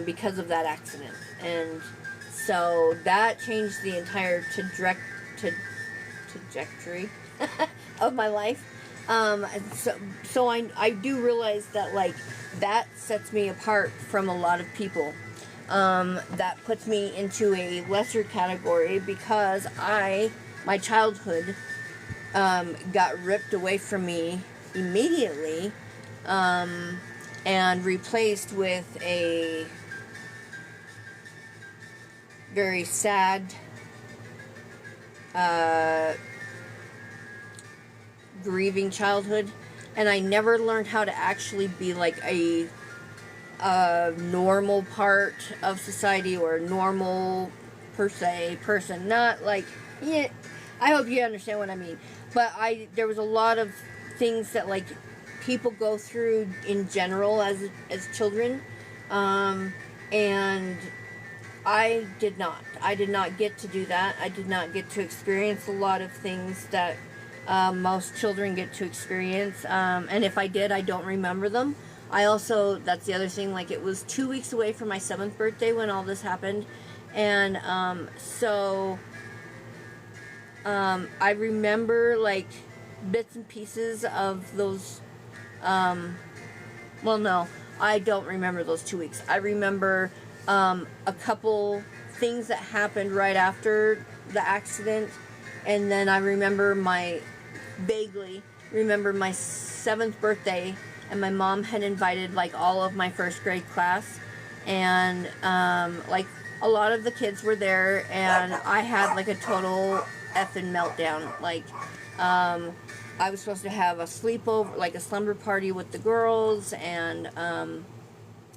because of that accident. And so that changed the entire trajectory of my life. So I do realize that, like, that sets me apart from a lot of people. That puts me into a lesser category because my childhood got ripped away from me immediately, and replaced with a very sad, grieving childhood, and I never learned how to actually be like a normal part of society, or a normal per se person. Not like, yeah, I hope you understand what I mean. But there was a lot of things that, like, people go through in general as children, and I did not get to do that. I did not get to experience a lot of things that most children get to experience, and if I did, I don't remember them. I also, that's the other thing, like, it was 2 weeks away from my 7th birthday when all this happened, and I remember, like, bits and pieces of those, well, no, I don't remember those 2 weeks. I remember a couple things that happened right after the accident, and then I vaguely remember my 7th birthday, and my mom had invited, like, all of my first grade class, and like, a lot of the kids were there, and I had, like, a total effing meltdown. Like, I was supposed to have a sleepover, like a slumber party with the girls, and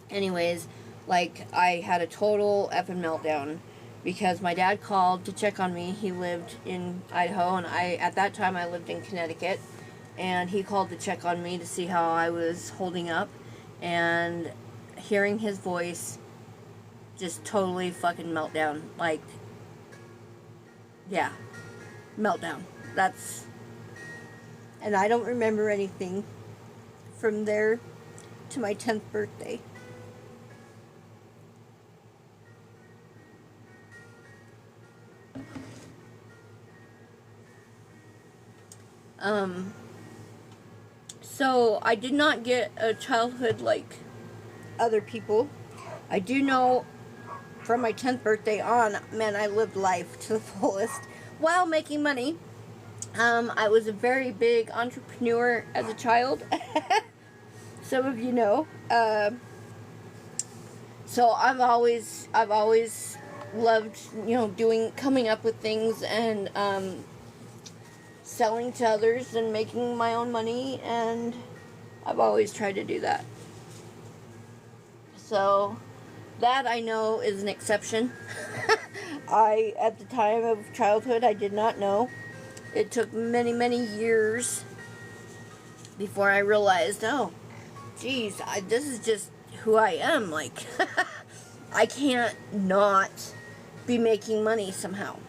anyways, like, I had a total effing meltdown because my dad called to check on me. He lived in Idaho, and at that time I lived in Connecticut, and he called to check on me to see how I was holding up, and hearing his voice, just totally fucking meltdown. Like, yeah, meltdown. And I don't remember anything from there to my 10th birthday. So I did not get a childhood like other people. I do know from my 10th birthday on, man, I lived life to the fullest while making money. I was a very big entrepreneur as a child. Some of you know. So I've always loved, coming up with things and selling to others and making my own money, and I've always tried to do that. So that, I know, is an exception. At the time of childhood, I did not know. It took many, many years before I realized, oh, geez, this is just who I am. Like, I can't not be making money somehow.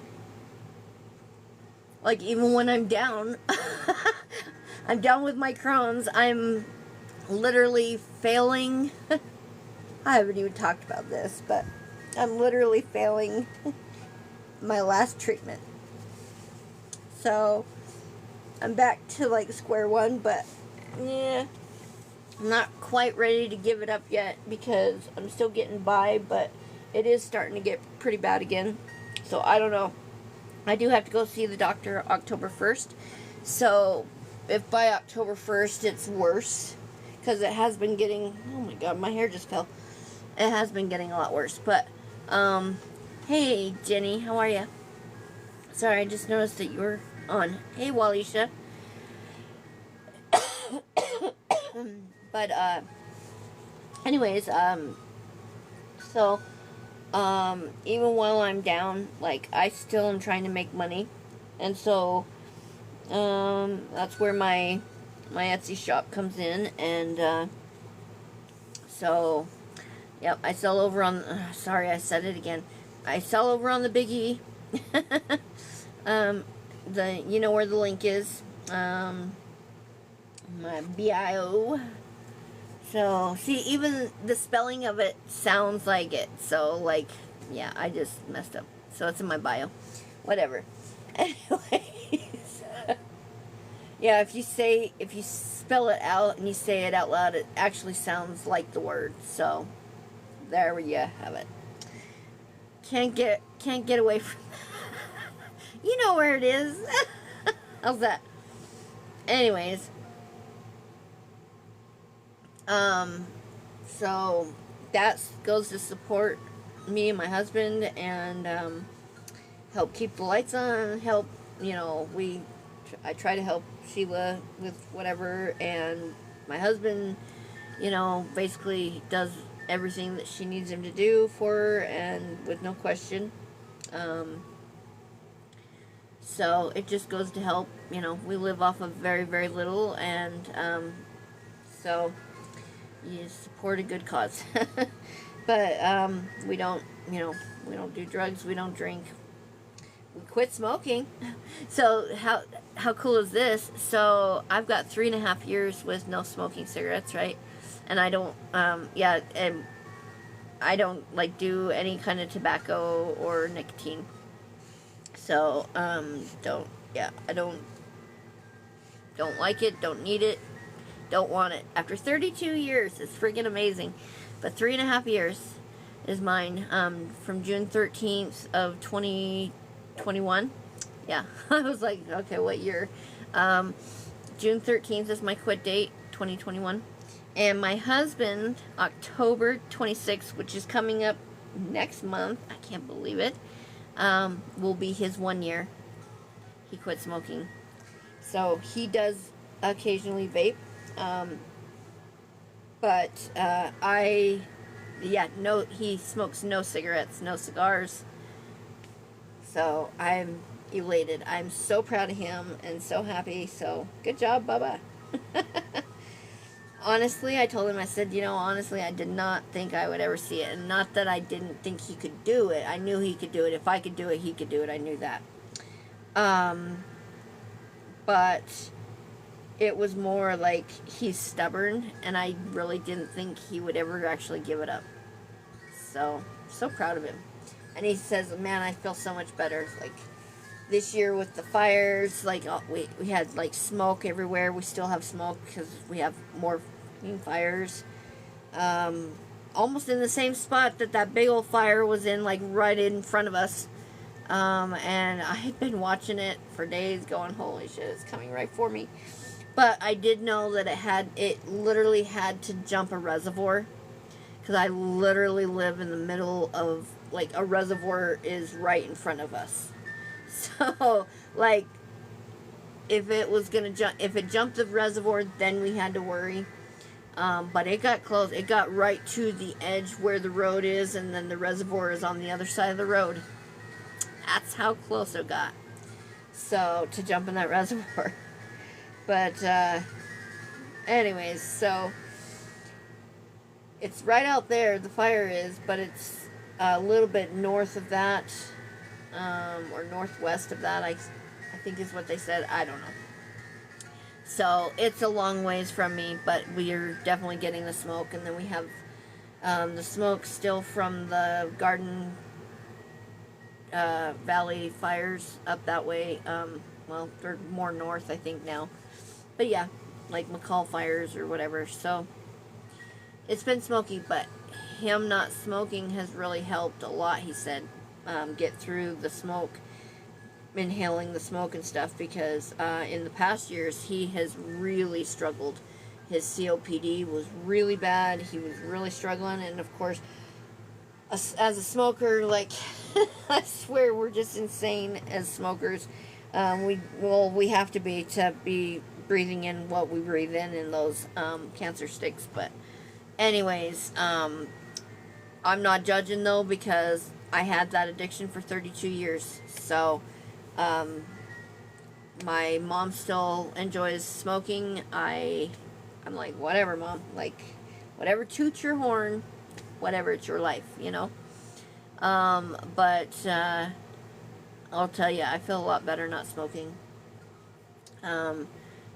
Like, even when I'm down, I'm down with my Crohn's, I'm literally failing. I haven't even talked about this, but I'm literally failing my last treatment. So I'm back to, like, square one, but yeah, I'm not quite ready to give it up yet because I'm still getting by, but it is starting to get pretty bad again. So I don't know. I do have to go see the doctor October 1st. So if by October 1st it's worse, because it has been getting, oh my god, my hair just fell. It has been getting a lot worse. But, hey Jenny, how are you? Sorry, I just noticed that you were on. Hey Walisha. But, anyways, so, even while I'm down, like, I still am trying to make money. And so, that's where my Etsy shop comes in. And, so, yep, I sell over on, sorry, I said it again. I sell over on the Big E. You know where the link is. My bio. So, see, even the spelling of it sounds like it. So, like, yeah, I just messed up. So, it's in my bio. Whatever. Anyways. Yeah, if you spell it out and you say it out loud, it actually sounds like the word. So, there you have it. Can't get away from you know where it is. How's that? Anyways. So that goes to support me and my husband and help keep the lights on, help, you know, I try to help Sheila with whatever, and my husband, you know, basically does everything that she needs him to do for her, and with no question. So it just goes to help, you know, we live off of very, very little, and so you support a good cause. But we don't, you know, we don't do drugs, we don't drink. We quit smoking. So how cool is this? So I've got 3.5 years with no smoking cigarettes, right? And I don't, and I don't like do any kind of tobacco or nicotine. So I don't like it, don't need it, don't want it. After 32 years, it's freaking amazing. But 3.5 years is mine, from June 13th of 2021. Yeah, I was like, okay, what year? June 13th is my quit date, 2021. And my husband, October 26th, which is coming up next month, I can't believe it, will be his 1 year. He quit smoking. So he does occasionally vape. He smokes no cigarettes, no cigars. So I'm elated. I'm so proud of him and so happy. So good job, Bubba. Honestly, I told him, I said, you know, honestly, I did not think I would ever see it. And not that I didn't think he could do it. I knew he could do it. If I could do it, he could do it. I knew that. But it was more like he's stubborn, and I really didn't think he would ever actually give it up. So proud of him. And he says, man, I feel so much better. Like, this year with the fires, like, we had, like, smoke everywhere. We still have smoke because we have more fires. Almost in the same spot that big old fire was in, like, right in front of us. And I had been watching it for days going, holy shit, it's coming right for me. But I did know that it literally had to jump a reservoir. Because I literally live in the middle of, like, a reservoir is right in front of us. So, like, if it jumped the reservoir, then we had to worry. But it got close. It got right to the edge where the road is, and then the reservoir is on the other side of the road. That's how close it got. So, to jump in that reservoir. But, anyways, so it's right out there, the fire is, but it's a little bit north of that, or northwest of that, I think is what they said. I don't know. So it's a long ways from me, but we are definitely getting the smoke. And then we have the smoke still from the Garden Valley fires up that way. Well, they're more north, I think, now. But yeah, like McCall fires or whatever. So it's been smoky, but him not smoking has really helped a lot, he said, get through the smoke, inhaling the smoke and stuff, because in the past years he has really struggled. His COPD was really bad. He was really struggling, and of course, as a smoker, like, I swear we're just insane as smokers. We have to be breathing in what we breathe in those cancer sticks. But anyways, I'm not judging though, because I had that addiction for 32 years. So, my mom still enjoys smoking. I'm like, whatever, Mom. Like, whatever, toot your horn. Whatever, it's your life, you know. But I'll tell you, I feel a lot better not smoking.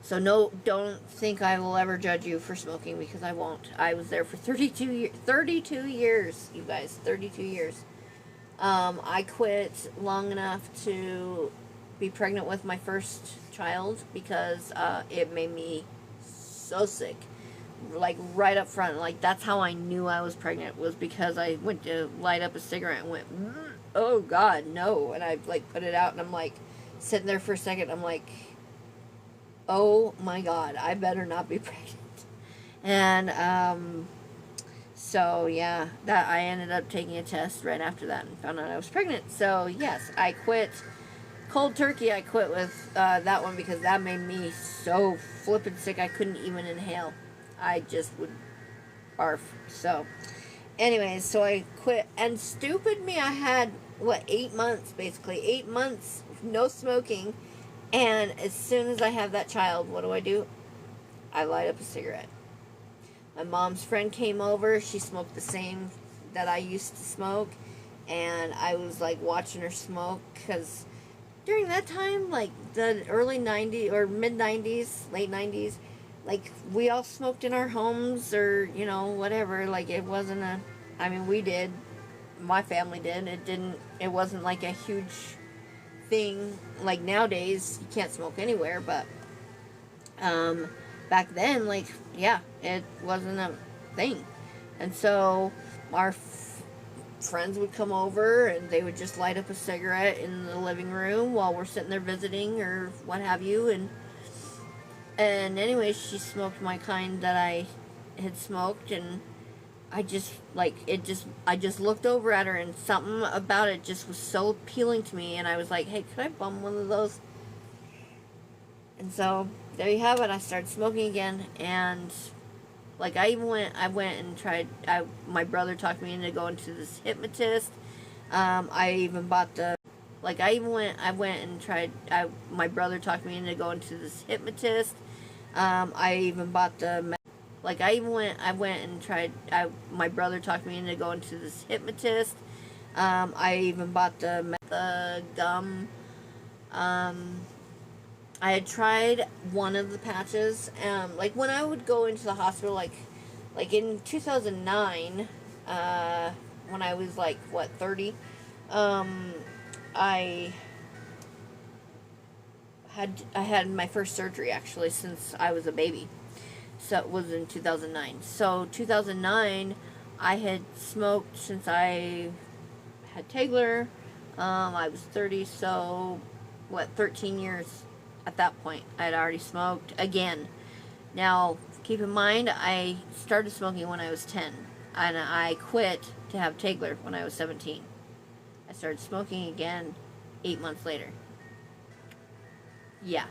So no, don't think I will ever judge you for smoking, because I won't. I was there for 32 years, you guys, 32 years. I quit long enough to be pregnant with my first child, because it made me so sick. Like, right up front, like, that's how I knew I was pregnant, was because I went to light up a cigarette and went, oh God, no. And I, like, put it out, and I'm like, sitting there for a second, I'm like, oh my God, I better not be pregnant. And so yeah, that I ended up taking a test right after that and found out I was pregnant. So yes, I quit cold turkey. I quit with that one, because that made me so flippin' sick I couldn't even inhale. I just would barf. So anyways, so I quit, and stupid me, I had, what, 8 months, basically 8 months no smoking. And as soon as I have that child, what do? I light up a cigarette. My mom's friend came over. She smoked the same that I used to smoke. And I was like watching her smoke, because during that time, like the early 90s or mid 90s, late 90s, like we all smoked in our homes, or, you know, whatever. Like, it wasn't I mean, we did. My family did. It wasn't like a huge thing like nowadays. You can't smoke anywhere, but back then, like, yeah, it wasn't a thing. And so our friends would come over, and they would just light up a cigarette in the living room while we're sitting there visiting or what have you. And anyway, she smoked my kind that I had smoked, and I just, like, I just looked over at her, and something about it just was so appealing to me, and I was like, hey, could I bum one of those? And so, there you have it. I started smoking again, and, like, I went and tried, my brother talked me into going to this hypnotist. I even bought the, like, I went and tried, my brother talked me into going to this hypnotist. I even bought the, like, I went and tried, my brother talked me into going to this hypnotist. I even bought the gum. I had tried one of the patches. Like, when I would go into the hospital, like in 2009, when I was, like, what, 30, I had my first surgery, actually, since I was a baby. So it was in 2009. So 2009, I had smoked since I had Tegler. I was 30, so what, 13 years at that point. I had already smoked again. Now, keep in mind, I started smoking when I was 10, and I quit to have Tegler when I was 17. I started smoking again 8 months later. Yeah.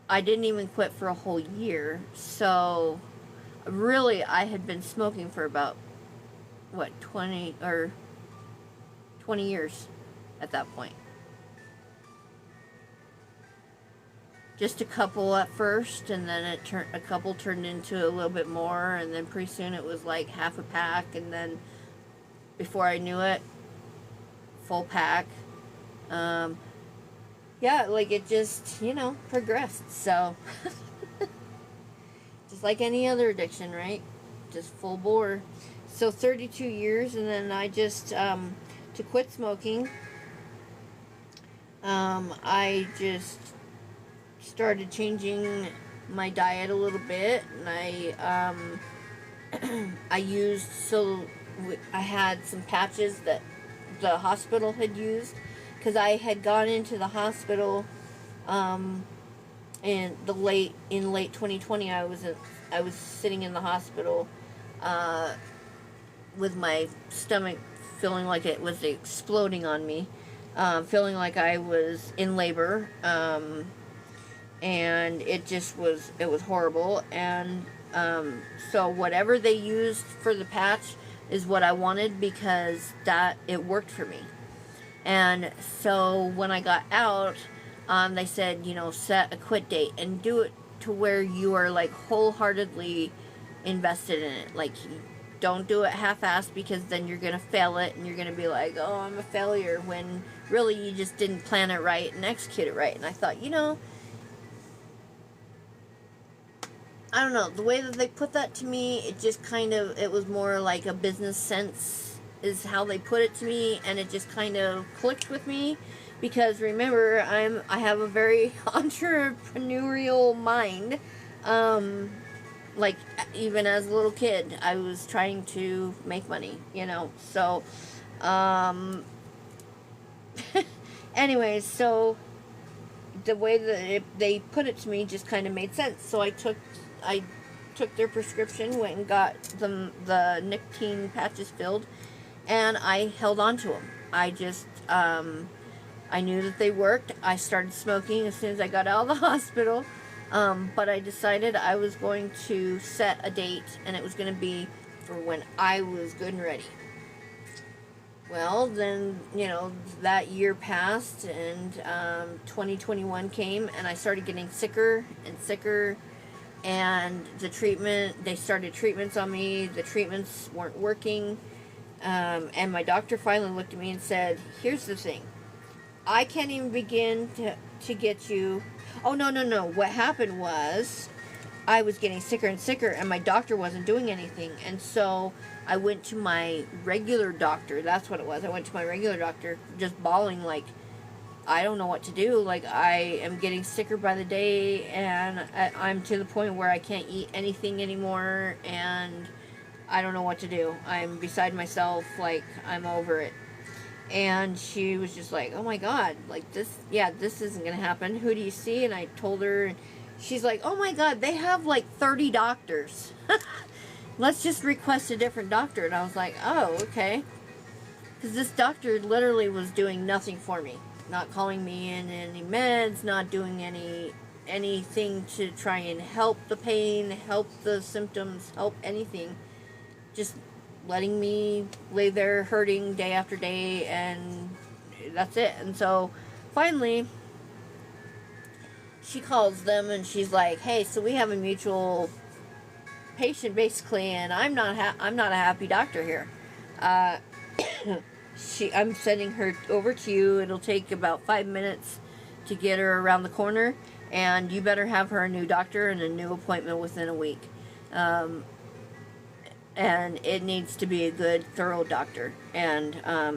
I didn't even quit for a whole year, so really I had been smoking for about, what, 20 years at that point. Just a couple at first, and then a couple turned into a little bit more, and then pretty soon it was like half a pack, and then before I knew it, full pack. Yeah, like, it just, you know, progressed. So just like any other addiction, right? Just full bore. So 32 years, and then I just to quit smoking, I just started changing my diet a little bit, and I had some patches that the hospital had used, because I had gone into the hospital in late 2020. I was sitting in the hospital with my stomach feeling like it was exploding on me, feeling like I was in labor, and it was horrible. And so whatever they used for the patch is what I wanted, because that it worked for me. And so when I got out, they said, you know, set a quit date and do it to where you are like wholeheartedly invested in it. Like, don't do it half-assed, because then you're gonna fail it and you're gonna be like, oh, I'm a failure, when really you just didn't plan it right and execute it right. And I thought, you know, I don't know, the way that they put that to me, it just kind of, it was more like a business sense is how they put it to me, and it just kind of clicked with me, because remember, I have a very entrepreneurial mind. Like, even as a little kid, I was trying to make money, you know, so, anyways, so the way that they put it to me just kind of made sense. So I took their prescription, went and got the nicotine patches filled, and I held on to them. I just, I knew that they worked. I started smoking as soon as I got out of the hospital, but I decided I was going to set a date, and it was going to be for when I was good and ready. Well, then, you know, that year passed, and 2021 came, and I started getting sicker and sicker, and they started treatments on me. The treatments weren't working, and my doctor finally looked at me and said, here's the thing. I can't even begin to get you... Oh, no. What happened was, I was getting sicker and sicker, and my doctor wasn't doing anything, and so I went to my regular doctor. That's what it was. I went to my regular doctor, just bawling, like, I don't know what to do. Like, I am getting sicker by the day, and I'm to the point where I can't eat anything anymore, and I don't know what to do. I'm beside myself, like, I'm over it. And she was just like, oh my God, like, this isn't gonna happen. Who do you see? And I told her, and she's like, oh my God, they have like 30 doctors. Let's just request a different doctor. And I was like, oh, okay. Because this doctor literally was doing nothing for me. Not calling me in any meds, not doing anything to try and help the pain, help the symptoms, help anything. Just letting me lay there hurting day after day, and that's it. And so finally she calls them, and she's like, hey, so we have a mutual patient basically, and I'm not a happy doctor here. I'm sending her over to you. It'll take about 5 minutes to get her around the corner, and you better have her a new doctor and a new appointment within a week. And it needs to be a good, thorough doctor. And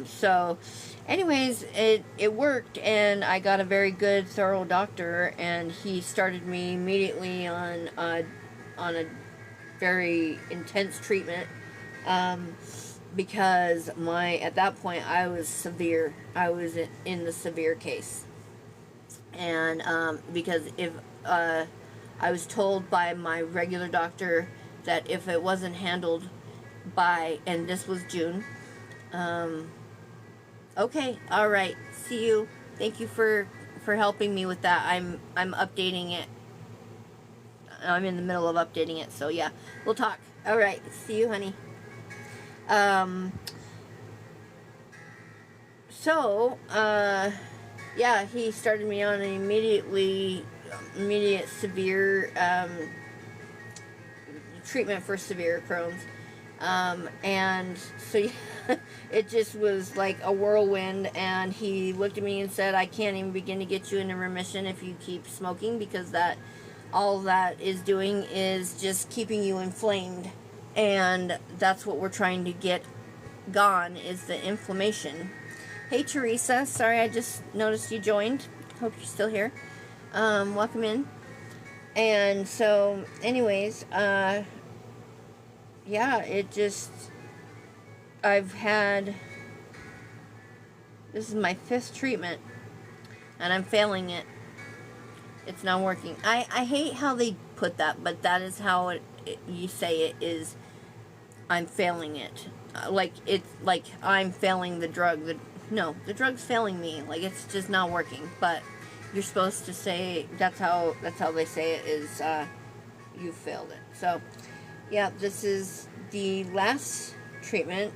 so anyways, it worked, and I got a very good, thorough doctor, and he started me immediately on a very intense treatment, because at that point I was severe. I was in the severe case, and because if I was told by my regular doctor that if it wasn't handled by, and this was June, okay, all right, see you. Thank you for helping me with that. I'm updating it. I'm in the middle of updating it, so yeah, we'll talk. All right, see you, honey. Yeah, he started me on an immediate severe treatment for severe Crohn's, and so yeah, it just was like a whirlwind. And he looked at me and said, I can't even begin to get you into remission if you keep smoking, because all that is doing is just keeping you inflamed, and that's what we're trying to get gone, is the inflammation. Hey Teresa, sorry, I just noticed you joined. Hope you're still here. Welcome in. And so anyways, yeah, this is my 5th treatment, and I'm failing it. It's not working. I hate how they put that, but that is how you say it is. I'm failing it. It's like I'm failing the drug. No, the drug's failing me. Like, it's just not working. But you're supposed to say, that's how they say it, is you failed it. So yeah, this is the last treatment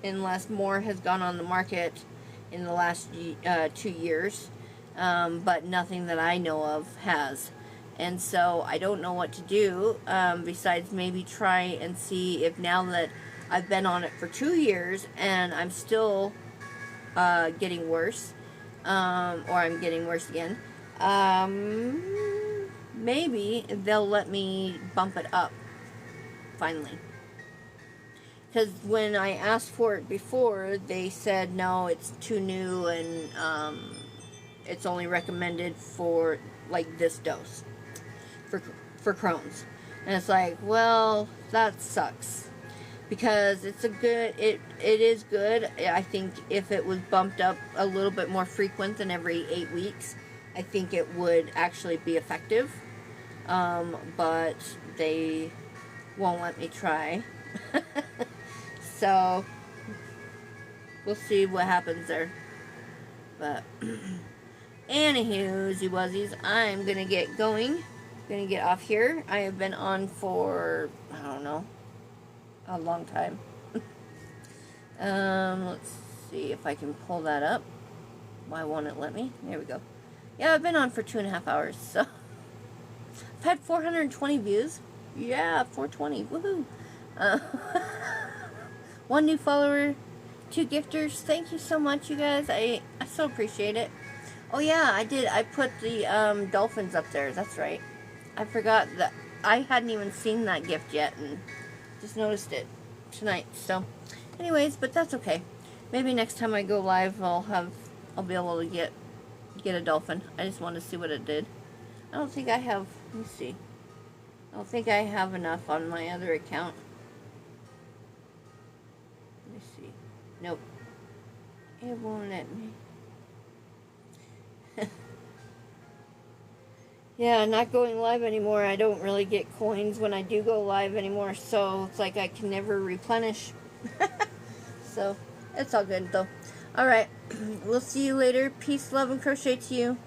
unless more has gone on the market in the last 2 years, but nothing that I know of has. And so I don't know what to do, besides maybe try and see if, now that I've been on it for 2 years and I'm still getting worse, or I'm getting worse again, maybe they'll let me bump it up finally. Because when I asked for it before, they said no, it's too new, and it's only recommended for like this dose for Crohn's. And it's like, well, that sucks, because it's a good, it is good. I think if it was bumped up a little bit more frequent than every 8 weeks, I think it would actually be effective. But they won't let me try. So we'll see what happens there. But anywho, wuzzies, I'm gonna get going. Gonna get off here. I have been on for, I don't know, a long time. Let's see if I can pull that up. Why won't it let me? There we go. Yeah, I've been on for 2.5 hours, so I've had 420 views. Yeah, 420. Woohoo! 1 new follower, 2 gifters. Thank you so much, you guys. I so appreciate it. Oh yeah, I did. I put the dolphins up there. That's right. I forgot that I hadn't even seen that gift yet, and just noticed it tonight. So, anyways, but that's okay. Maybe next time I go live, I'll be able to get a dolphin. I just want to see what it did. I don't think I have. Let me see. I don't think I have enough on my other account. Let me see. Nope. It won't let me. Yeah, not going live anymore. I don't really get coins when I do go live anymore, so it's like I can never replenish. So, it's all good though. Alright, we'll see you later. Peace, love, and crochet to you.